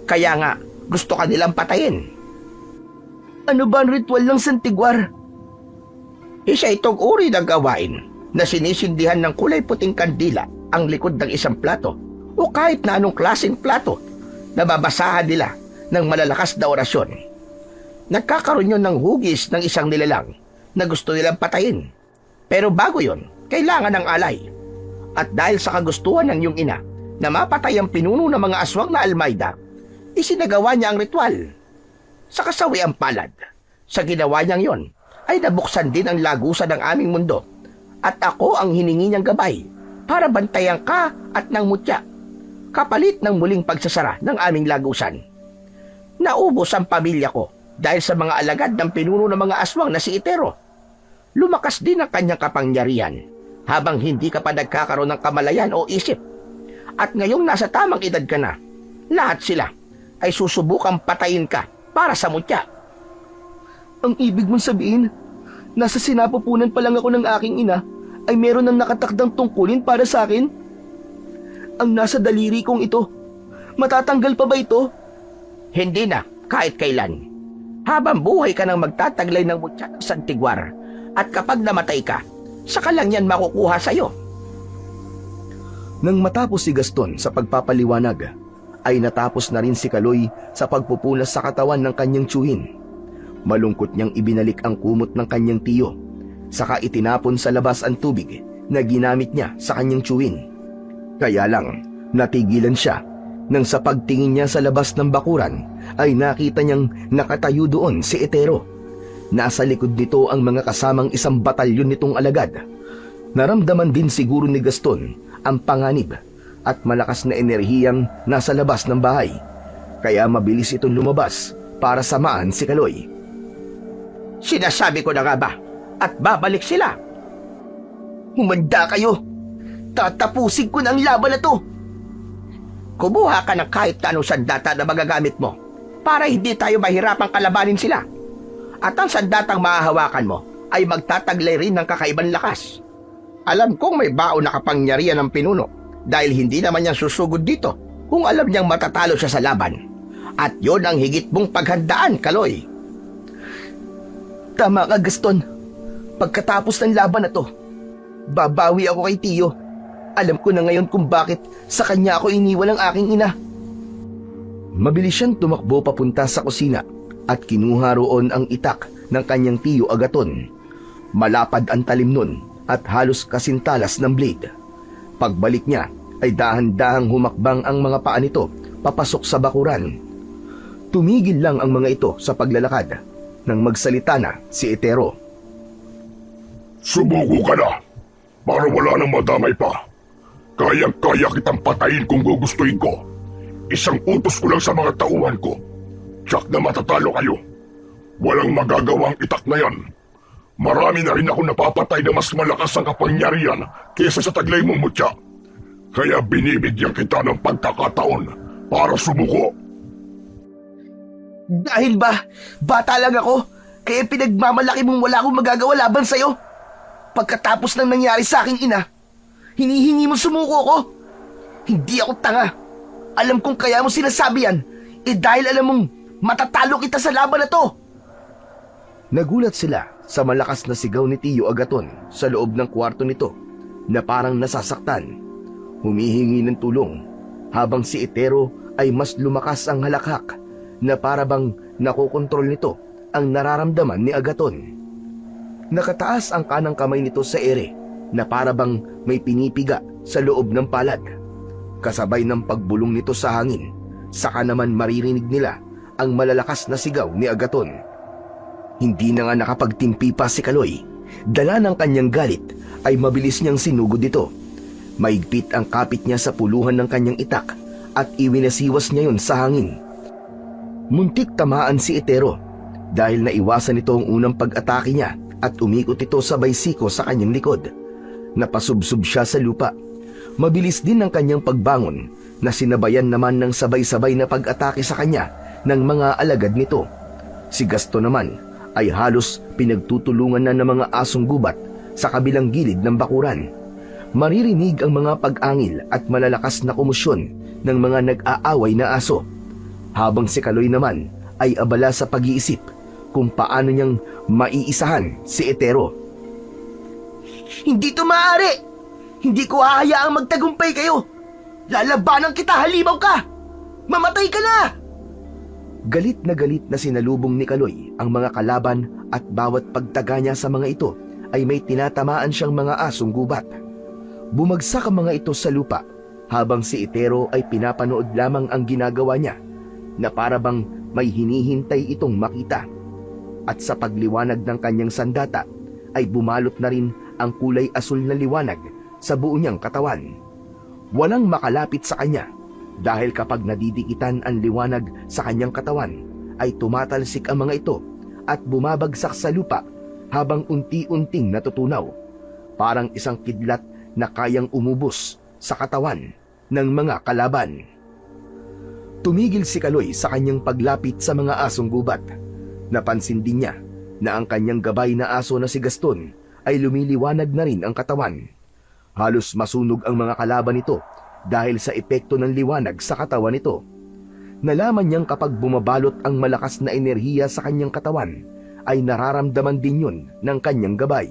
Kaya nga, gusto ka nilang patayin. Ano ba ang ritual ng Santiguar? Isa itong uri ng gawain na sinisindihan ng kulay puting kandila ang likod ng isang plato o kahit na anong klaseng plato na babasahan nila ng malalakas na orasyon. Nagkakaroon yun ng hugis ng isang nilalang na gusto nilang patayin. Pero bago yon, kailangan ng alay. At dahil sa kagustuhan ng iyong ina na mapatay ang pinuno ng mga aswang na Almayda, isinagawa niya ang ritual. Sa kasawiang palad, sa ginawa niyang yon, ay nabuksan din ang lagusan ng aming mundo at ako ang hiningi niyang gabay para bantayan ka at ng mutya, kapalit ng muling pagsasara ng aming lagusan. Naubos ang pamilya ko dahil sa mga alagad ng pinuno ng mga aswang na si Itero. Lumakas din ang kanyang kapangyarihan habang hindi ka pa nagkakaroon ng kamalayan o isip. At ngayong nasa tamang edad ka na, lahat sila ay susubukang patayin ka para sa mutya. Ang ibig mong sabihin, nasa sinapupunan pa lang ako ng aking ina ay meron ng nakatakdang tungkulin para sa akin? Ang nasa daliri kong ito, matatanggal pa ba ito? Hindi na, kahit kailan. Habang buhay ka nang magtataglay ng mutya ng santigwar at kapag namatay ka, saka lang yan makukuha sa'yo. Nang matapos si Gaston sa pagpapaliwanag, ay natapos na rin si Kaloy sa pagpupunas sa katawan ng kanyang tiyuhin. Malungkot niyang ibinalik ang kumot ng kanyang tiyo, saka itinapon sa labas ang tubig na ginamit niya sa kanyang tiyuhin. Kaya lang, natigilan siya nang sa pagtingin niya sa labas ng bakuran ay nakita niyang nakatayo doon si Itero. Nasa likod nito ang mga kasamang isang batalyon nitong alagad. Naramdaman din siguro ni Gaston ang panganib at malakas na enerhiyang nasa labas ng bahay. Kaya mabilis itong lumabas para samaan si Kaloy. Sinasabi ko na nga ba, at babalik sila. Humanda kayo! Tatapusin ko na ang laban na to! Kumuha ka ng kahit na anong sandata na magagamit mo para hindi tayo mahirapang kalabanin sila. At ang sandatang mahahawakan mo ay magtataglay rin ng kakaibang lakas. Alam kong may baon na kapangyarihan ng pinuno dahil hindi naman niya susugod dito kung alam niyang matatalo siya sa laban. At yon ang higit mong paghandaan, Kaloy. Tama ka, Gaston. Pagkatapos ng laban na to, babawi ako kay Tiyo. Alam ko na ngayon kung bakit sa kanya ako iniwan ng aking ina. Mabilis siyang tumakbo papunta sa kusina at kinuha roon ang itak ng kanyang tiyo Agaton. Malapad ang talim nun at halos kasintalas ng blade. Pagbalik niya ay dahan-dahang humakbang ang mga paa nito papasok sa bakuran. Tumigil lang ang mga ito sa paglalakad nang magsalita na si Itero. Sumuko ka na, para wala nang madamay pa. Kayang-kaya kitang patayin kung gugustuhin ko. Isang utos ko lang sa mga tauhan ko. Tiyak na matatalo kayo. Walang magagawang itak na yan. Marami na rin ako napapatay na mas malakas ang kapangyarihan kesa sa taglay mong mutya. Kaya binibigyan kita ng pagkakataon para sumuko. Dahil ba, bata lang ako, kaya pinagmamalaki mong wala akong magagawa laban sa'yo. Pagkatapos ng nangyari sa aking ina, hinihingi mo sumuko ko. Hindi ako tanga. Alam kong kaya mo sinasabi yan, dahil alam mong matatalo kita sa laban na to. Nagulat sila sa malakas na sigaw ni Tiyo Agaton sa loob ng kwarto nito na parang nasasaktan. Humihingi ng tulong habang si Itero ay mas lumakas ang halakhak na para bang nakokontrol nito ang nararamdaman ni Agaton. Nakataas ang kanang kamay nito sa ere na para bang may pinipiga sa loob ng palad. Kasabay ng pagbulong nito sa hangin, saka naman maririnig nila ang malalakas na sigaw ni Agaton. Hindi na nga nakapagtimpi pa si Kaloy. Dala ng kanyang galit ay mabilis niyang sinugod ito. Maigpit ang kapit niya sa puluhan ng kanyang itak at iwinasiwas niya yun sa hangin. Muntik tamaan si Itero dahil naiwasan ito ang unang pag-atake niya at umikot ito sabay siko sa kanyang likod. Napasubsob siya sa lupa. Mabilis din ang kanyang pagbangon na sinabayan naman ng sabay-sabay na pag-atake sa kanya ng mga alagad nito. Si Gaston naman ay halos pinagtutulungan na ng mga asong gubat sa kabilang gilid ng bakuran. Maririnig ang mga pag-angil at malalakas na kumusyon ng mga nag-aaway na aso. Habang si Kaloy naman ay abala sa pag-iisip kung paano niyang maiisahan si Itero. Hindi to maaari! Hindi ko hahayaang magtagumpay kayo! Lalabanan kita, halimaw ka! Mamatay ka na! Galit na sinalubong ni Kaloy ang mga kalaban at bawat pagtaga niya sa mga ito ay may tinatamaan siyang mga asong gubat. Bumagsak ang mga ito sa lupa habang si Itero ay pinapanood lamang ang ginagawa niya na para bang may hinihintay itong makita. At sa pagliwanag ng kanyang sandata ay bumalot na rin ang kulay asul na liwanag sa buo niyang katawan. Walang makalapit sa kanya dahil kapag nadidikitan ang liwanag sa kanyang katawan ay tumatalsik ang mga ito at bumabagsak sa lupa habang unti-unting natutunaw, parang isang kidlat na kayang umubos sa katawan ng mga kalaban. Tumigil si Kaloy sa kanyang paglapit sa mga asong gubat. Napansin din niya na ang kanyang gabay na aso na si Gaston ay lumiliwanag na rin ang katawan. Halos masunog ang mga kalaban nito dahil sa epekto ng liwanag sa katawan nito. Nalaman niyang kapag bumabalot ang malakas na enerhiya sa kanyang katawan, ay nararamdaman din yun ng kanyang gabay.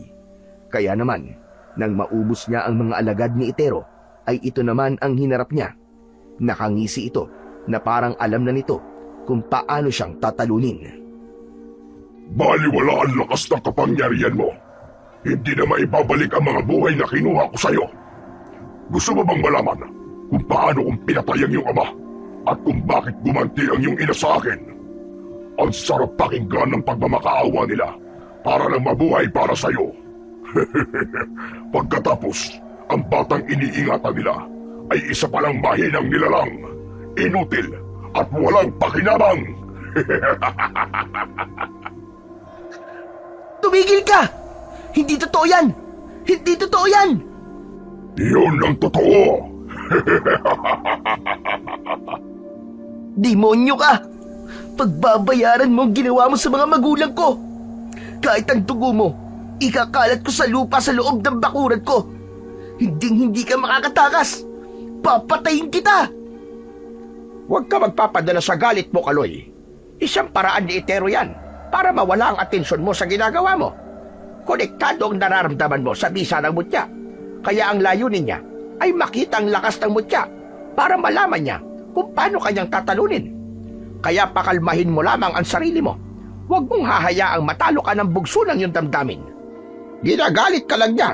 Kaya naman, nang maubos niya ang mga alagad ni Itero, ay ito naman ang hinarap niya. Nakangisi ito na parang alam na nito kung paano siyang tatalunin. Baliwala ang lakas ng kapangyarihan mo. Hindi na maibabalik ang mga buhay na kinuha ko sa'yo. Gusto mo bang malaman kung paano kong pinatay ang iyong ama at kung bakit gumanti ang iyong ina sa akin? Ang sarap pakinggan ng pagmamakaawa nila para lang mabuhay para sa'yo. Pagkatapos, ang batang iniingatan nila ay isa palang mahinang nilalang, inutil at walang pakinabang. Tumigil ka! Hindi totoo yan! Hindi totoo yan! Yun ang totoo! Demonyo ka! Pagbabayaran mo ang ginawa mo sa mga magulang ko! Kahit ang dugo mo, ikakalat ko sa lupa sa loob ng bakuran ko! Hindi ka makakatakas! Papatayin kita! Huwag ka magpapadala sa galit mo, Kaloy. Isang paraan ni Itero yan para mawala ang atensyon mo sa ginagawa mo. Konektado ang nararamdaman mo sa bisa ng mutya. Kaya ang layunin niya ay makita ang lakas ng mutya para malaman niya kung paano kanyang tatalunin. Kaya pakalmahin mo lamang ang sarili mo. Huwag mong hahayaang matalo ka ng bugso ng iyong damdamin. Ginagalit ka lang niya.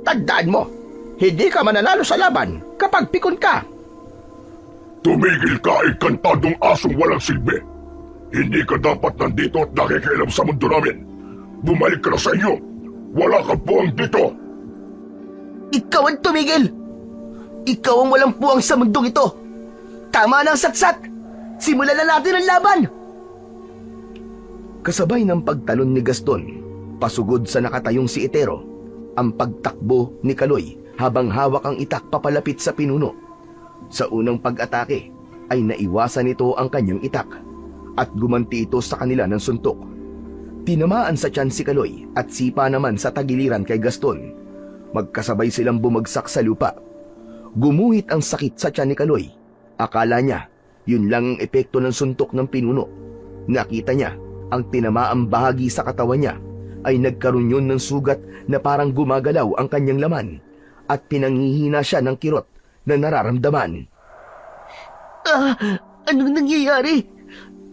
Tandaan mo, hindi ka mananalo sa laban kapag pikon ka. Tumigil ka, ikantadong asong walang silbi. Hindi ka dapat nandito at nakikialam sa mundo namin. Bumalik ka na sa inyo. Wala ka buwang dito. Ikaw ang tumigil! Ikaw ang walang puwang sa mundong ito! Tama na ang satsat! Simulan na natin ang laban! Kasabay ng pagtalon ni Gaston, pasugod sa nakatayong si Itero, ang pagtakbo ni Kaloy habang hawak ang itak papalapit sa pinuno. Sa unang pag-atake ay naiwasan nito ang kanyang itak at gumanti ito sa kanila ng suntok. Tinamaan sa tiyan si Kaloy at sipa naman sa tagiliran kay Gaston. Magkasabay silang bumagsak sa lupa. Gumuhit ang sakit sa tiyan ni Kaloy. Akala niya, yun lang ang epekto ng suntok ng pinuno. Nakita niya, ang tinamaang bahagi sa katawan niya ay nagkaroon yun ng sugat na parang gumagalaw ang kanyang laman at pinanghihina siya ng kirot na nararamdaman. Anong nangyayari?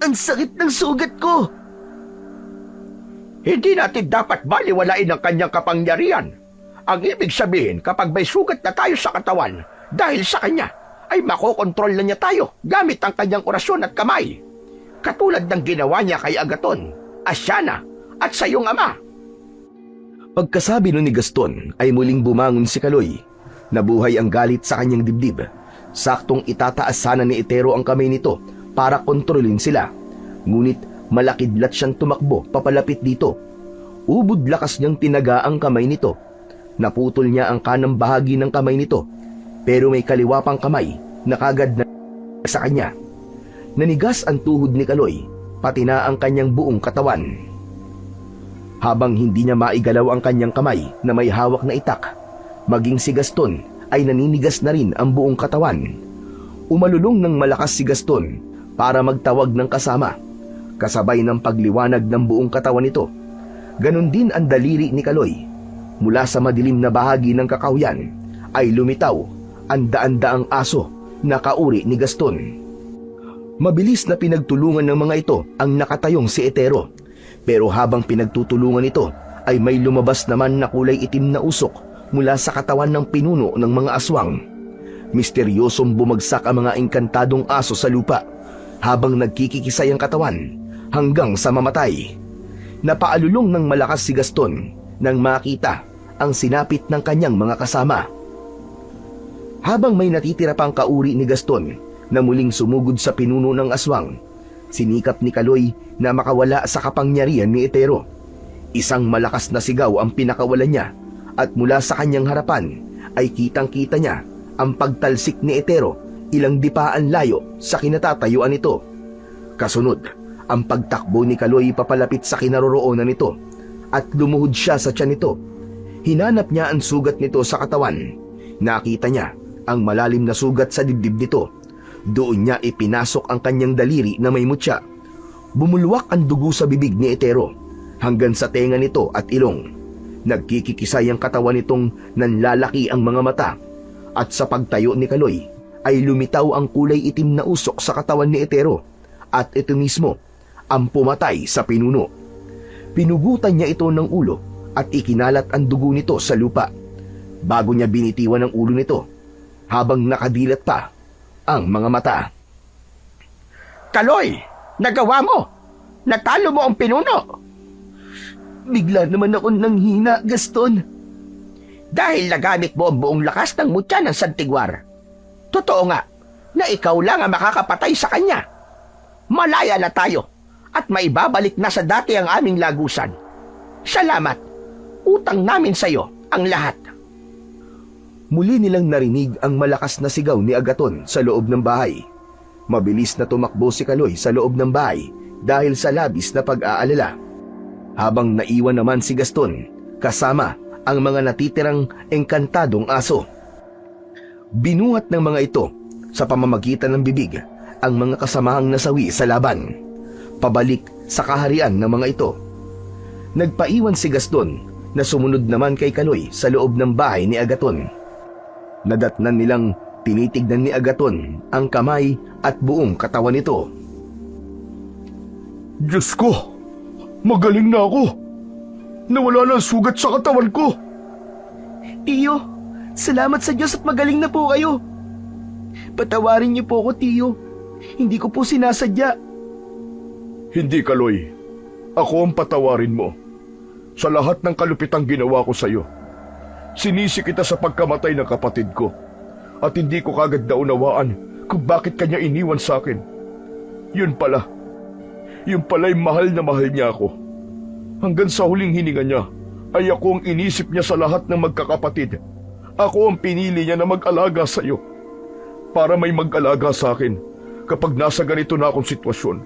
Ang sakit ng sugat ko! Hindi natin dapat baliwalain ang kanyang kapangyarihan. Ang ibig sabihin, kapag may sugat na tayo sa katawan dahil sa kanya, ay makokontrol na niya tayo gamit ang kanyang orasyon at kamay. Katulad ng ginawa niya kay Agaton, Asyana at sa iyong ama. Pagkasabi nun ni Gaston ay muling bumangon si Kaloy. Nabuhay ang galit sa kanyang dibdib. Saktong itataas sana ni Itero ang kamay nito para kontrolin sila. Ngunit malakidlat siyang tumakbo papalapit dito. Ubod lakas niyang tinaga ang kamay nito. Naputol niya ang kanang bahagi ng kamay nito, pero may kaliwa pang kamay na kagad na sa kanya. Nanigas ang tuhod ni Kaloy, pati na ang kanyang buong katawan. Habang hindi niya maigalaw ang kanyang kamay na may hawak na itak, maging si Gaston ay naninigas na rin ang buong katawan. Umalulong ng malakas si Gaston para magtawag ng kasama, kasabay ng pagliwanag ng buong katawan nito. Ganon din ang daliri ni Kaloy. Mula sa madilim na bahagi ng kakahuyan ay lumitaw ang daan-daang aso na kauri ni Gaston. Mabilis na pinagtulungan ng mga ito ang nakatayong si Etero. Pero habang pinagtutulungan ito ay may lumabas naman na kulay itim na usok mula sa katawan ng pinuno ng mga aswang. Misteryosong bumagsak ang mga engkantadong aso sa lupa habang nagkikikisay ang katawan hanggang sa mamatay. Napaalulong ng malakas si Gaston nang makita ang sinapit ng kanyang mga kasama. Habang may natitira pang kauri ni Gaston na muling sumugod sa pinuno ng aswang, sinikap ni Kaloy na makawala sa kapangyarihan ni Etero. Isang malakas na sigaw ang pinakawalan niya at mula sa kanyang harapan ay kitang-kita niya ang pagtalsik ni Etero ilang dipaan layo sa kinatatayuan nito. Kasunod, ang pagtakbo ni Kaloy papalapit sa kinaroroonan nito at lumuhod siya sa tiyan nito. Hinanap niya ang sugat nito sa katawan. Nakita niya ang malalim na sugat sa dibdib nito. Doon niya ipinasok ang kanyang daliri na may mutya. Bumulwak ang dugo sa bibig ni Etero hanggang sa tenga nito at ilong. Nagkikikisay ang katawan nitong nanlalaki ang mga mata. At sa pagtayo ni Kaloy ay lumitaw ang kulay itim na usok sa katawan ni Etero. At ito mismo ang pumatay sa pinuno. Pinugutan niya ito ng ulo at ikinalat ang dugo nito sa lupa. Bago niya binitiwan ang ulo nito habang nakadilat pa ang mga mata. Kaloy, nagawa mo! Natalo mo ang pinuno! Bigla naman ako nanghina, Gaston. Dahil nagamit mo ang buong lakas ng mutya ng Santigwar. Totoo nga na ikaw lang ang makakapatay sa kanya. Malaya na tayo at maibabalik na sa dati ang aming lagusan. Salamat. Utang namin sa iyo ang lahat. Muli nilang narinig ang malakas na sigaw ni Agaton sa loob ng bahay. Mabilis na tumakbo si Kaloy sa loob ng bahay dahil sa labis na pag-aalala. Habang naiwan naman si Gaston kasama ang mga natitirang engkantadong aso. Binuhat ng mga ito sa pamamagitan ng bibig ang mga kasamahang nasawi sa laban. Pabalik sa kaharian ng mga ito. Nagpaiwan si Gaston na sumunod naman kay Kaloy sa loob ng bahay ni Agaton. Nadatnan nilang tinitignan ni Agaton ang kamay at buong katawan nito. Diyos ko! Magaling na ako! Nawala na ang sugat sa katawan ko! Tiyo, salamat sa Diyos at magaling na po kayo. Patawarin niyo po ako, Tiyo. Hindi ko po sinasadya. Hindi, Kaloy. Ako ang patawarin mo. Sa lahat ng kalupitang ginawa ko sa iyo. Sinisi kita sa pagkamatay ng kapatid ko. At hindi ko kagad naunawaan kung bakit kanya iniwan sa akin. Yun pala'y mahal na mahal niya ako. Hanggang sa huling hininga niya, ay ako ang inisip niya sa lahat ng magkakapatid. Ako ang pinili niya na mag-alaga sa iyo. Para may mag-alaga sa akin kapag nasa ganito na akong sitwasyon.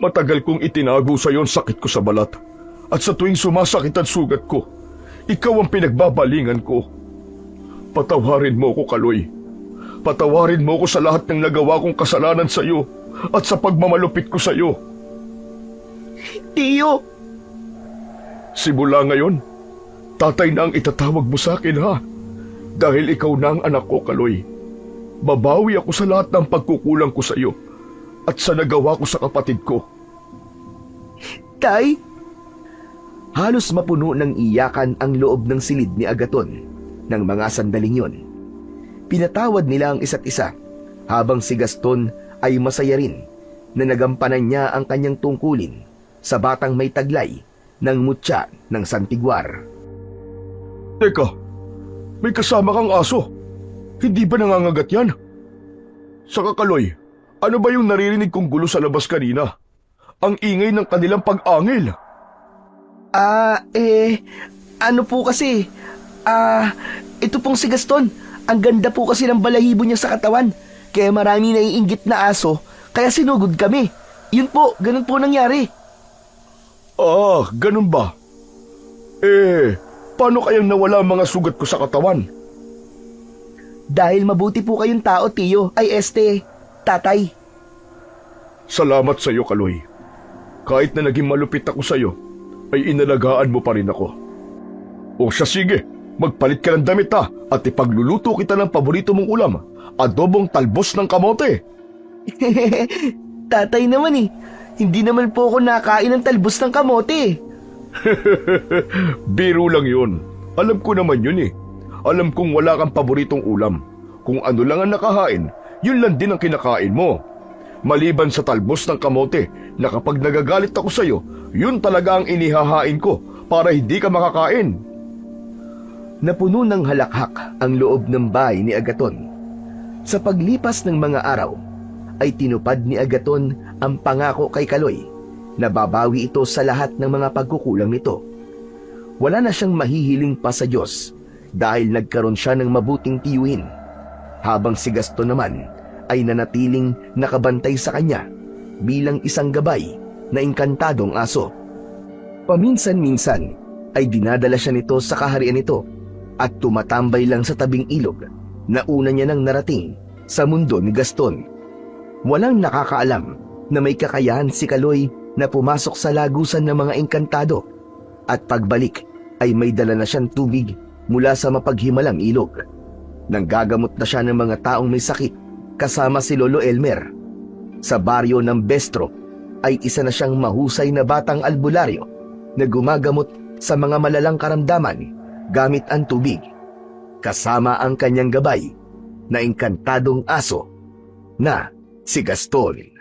Matagal kong itinago sa iyo ang sakit ko sa balat. At sa tuwing sumasakit ang sugat ko, ikaw ang pinagbabalingan ko. Patawarin mo ko, Kaloy. Patawarin mo ko sa lahat ng nagawa kong kasalanan sa iyo at sa pagmamalupit ko sa iyo. Tiyo! Simula ngayon, tatay na ang itatawag mo sa akin, ha? Dahil ikaw na ang anak ko, Kaloy. Babawi ako sa lahat ng pagkukulang ko sa iyo at sa nagawa ko sa kapatid ko. Tay? Halos mapuno ng iyakan ang loob ng silid ni Agaton ng mga sandaling yon. Pinatawad nila ang isa't isa habang si Gaston ay masaya rin na nagampanan niya ang kanyang tungkulin sa batang may taglay ng mutya ng Santigwar. Teka, may kasama kang aso. Hindi ba nangangagat yan? Saka, Kaloy, ano ba yung naririnig kong gulo sa labas kanina? Ang ingay ng kanilang pag-angil. Ano po kasi? Ito pong si Gaston. Ang ganda po kasi ng balahibo niya sa katawan. Kaya marami naiinggit na aso, kaya sinugod kami. Yun po, ganun po nangyari. Ganun ba? Paano kayang nawala ang mga sugat ko sa katawan? Dahil mabuti po kayong tao, Tiyo. Tatay. Salamat sa iyo, Kaloy. Kahit na naging malupit ako sa iyo, ay inalagaan mo pa rin ako. O siya sige, magpalit ka ng damit ha at ipagluluto kita ng paborito mong ulam, adobong talbos ng kamote. Tatay naman hindi naman po ako nakain ng talbos ng kamote. Biro lang yun. Alam ko naman yun eh. Alam kong wala kang paboritong ulam. Kung ano lang ang nakahain, yun lang din ang kinakain mo. Maliban sa talbos ng kamote na kapag nagagalit ako sa'yo, yun talaga ang inihahain ko para hindi ka makakain. Napuno ng halakhak ang loob ng bahay ni Agaton. Sa paglipas ng mga araw, ay tinupad ni Agaton ang pangako kay Kaloy na babawi ito sa lahat ng mga pagkukulang nito. Wala na siyang mahihiling pa sa Diyos dahil nagkaroon siya ng mabuting tiyuhin, habang si Gaston naman ay nanatiling nakabantay sa kanya bilang isang gabay na engkantadong aso. Paminsan-minsan ay dinadala siya nito sa kaharian nito at tumatambay lang sa tabing ilog na una niya nang narating sa mundo ni Gaston. Walang nakakaalam na may kakayahan si Kaloy na pumasok sa lagusan ng mga engkantado at pagbalik ay may dala na siyang tubig mula sa mapaghimalang ilog. Nanggagamot na siya ng mga taong may sakit kasama si Lolo Elmer. Sa baryo ng Bestro ay isa na siyang mahusay na batang albularyo na gumagamot sa mga malalang karamdaman gamit ang tubig, kasama ang kanyang gabay na engkantadong aso na si Gaston.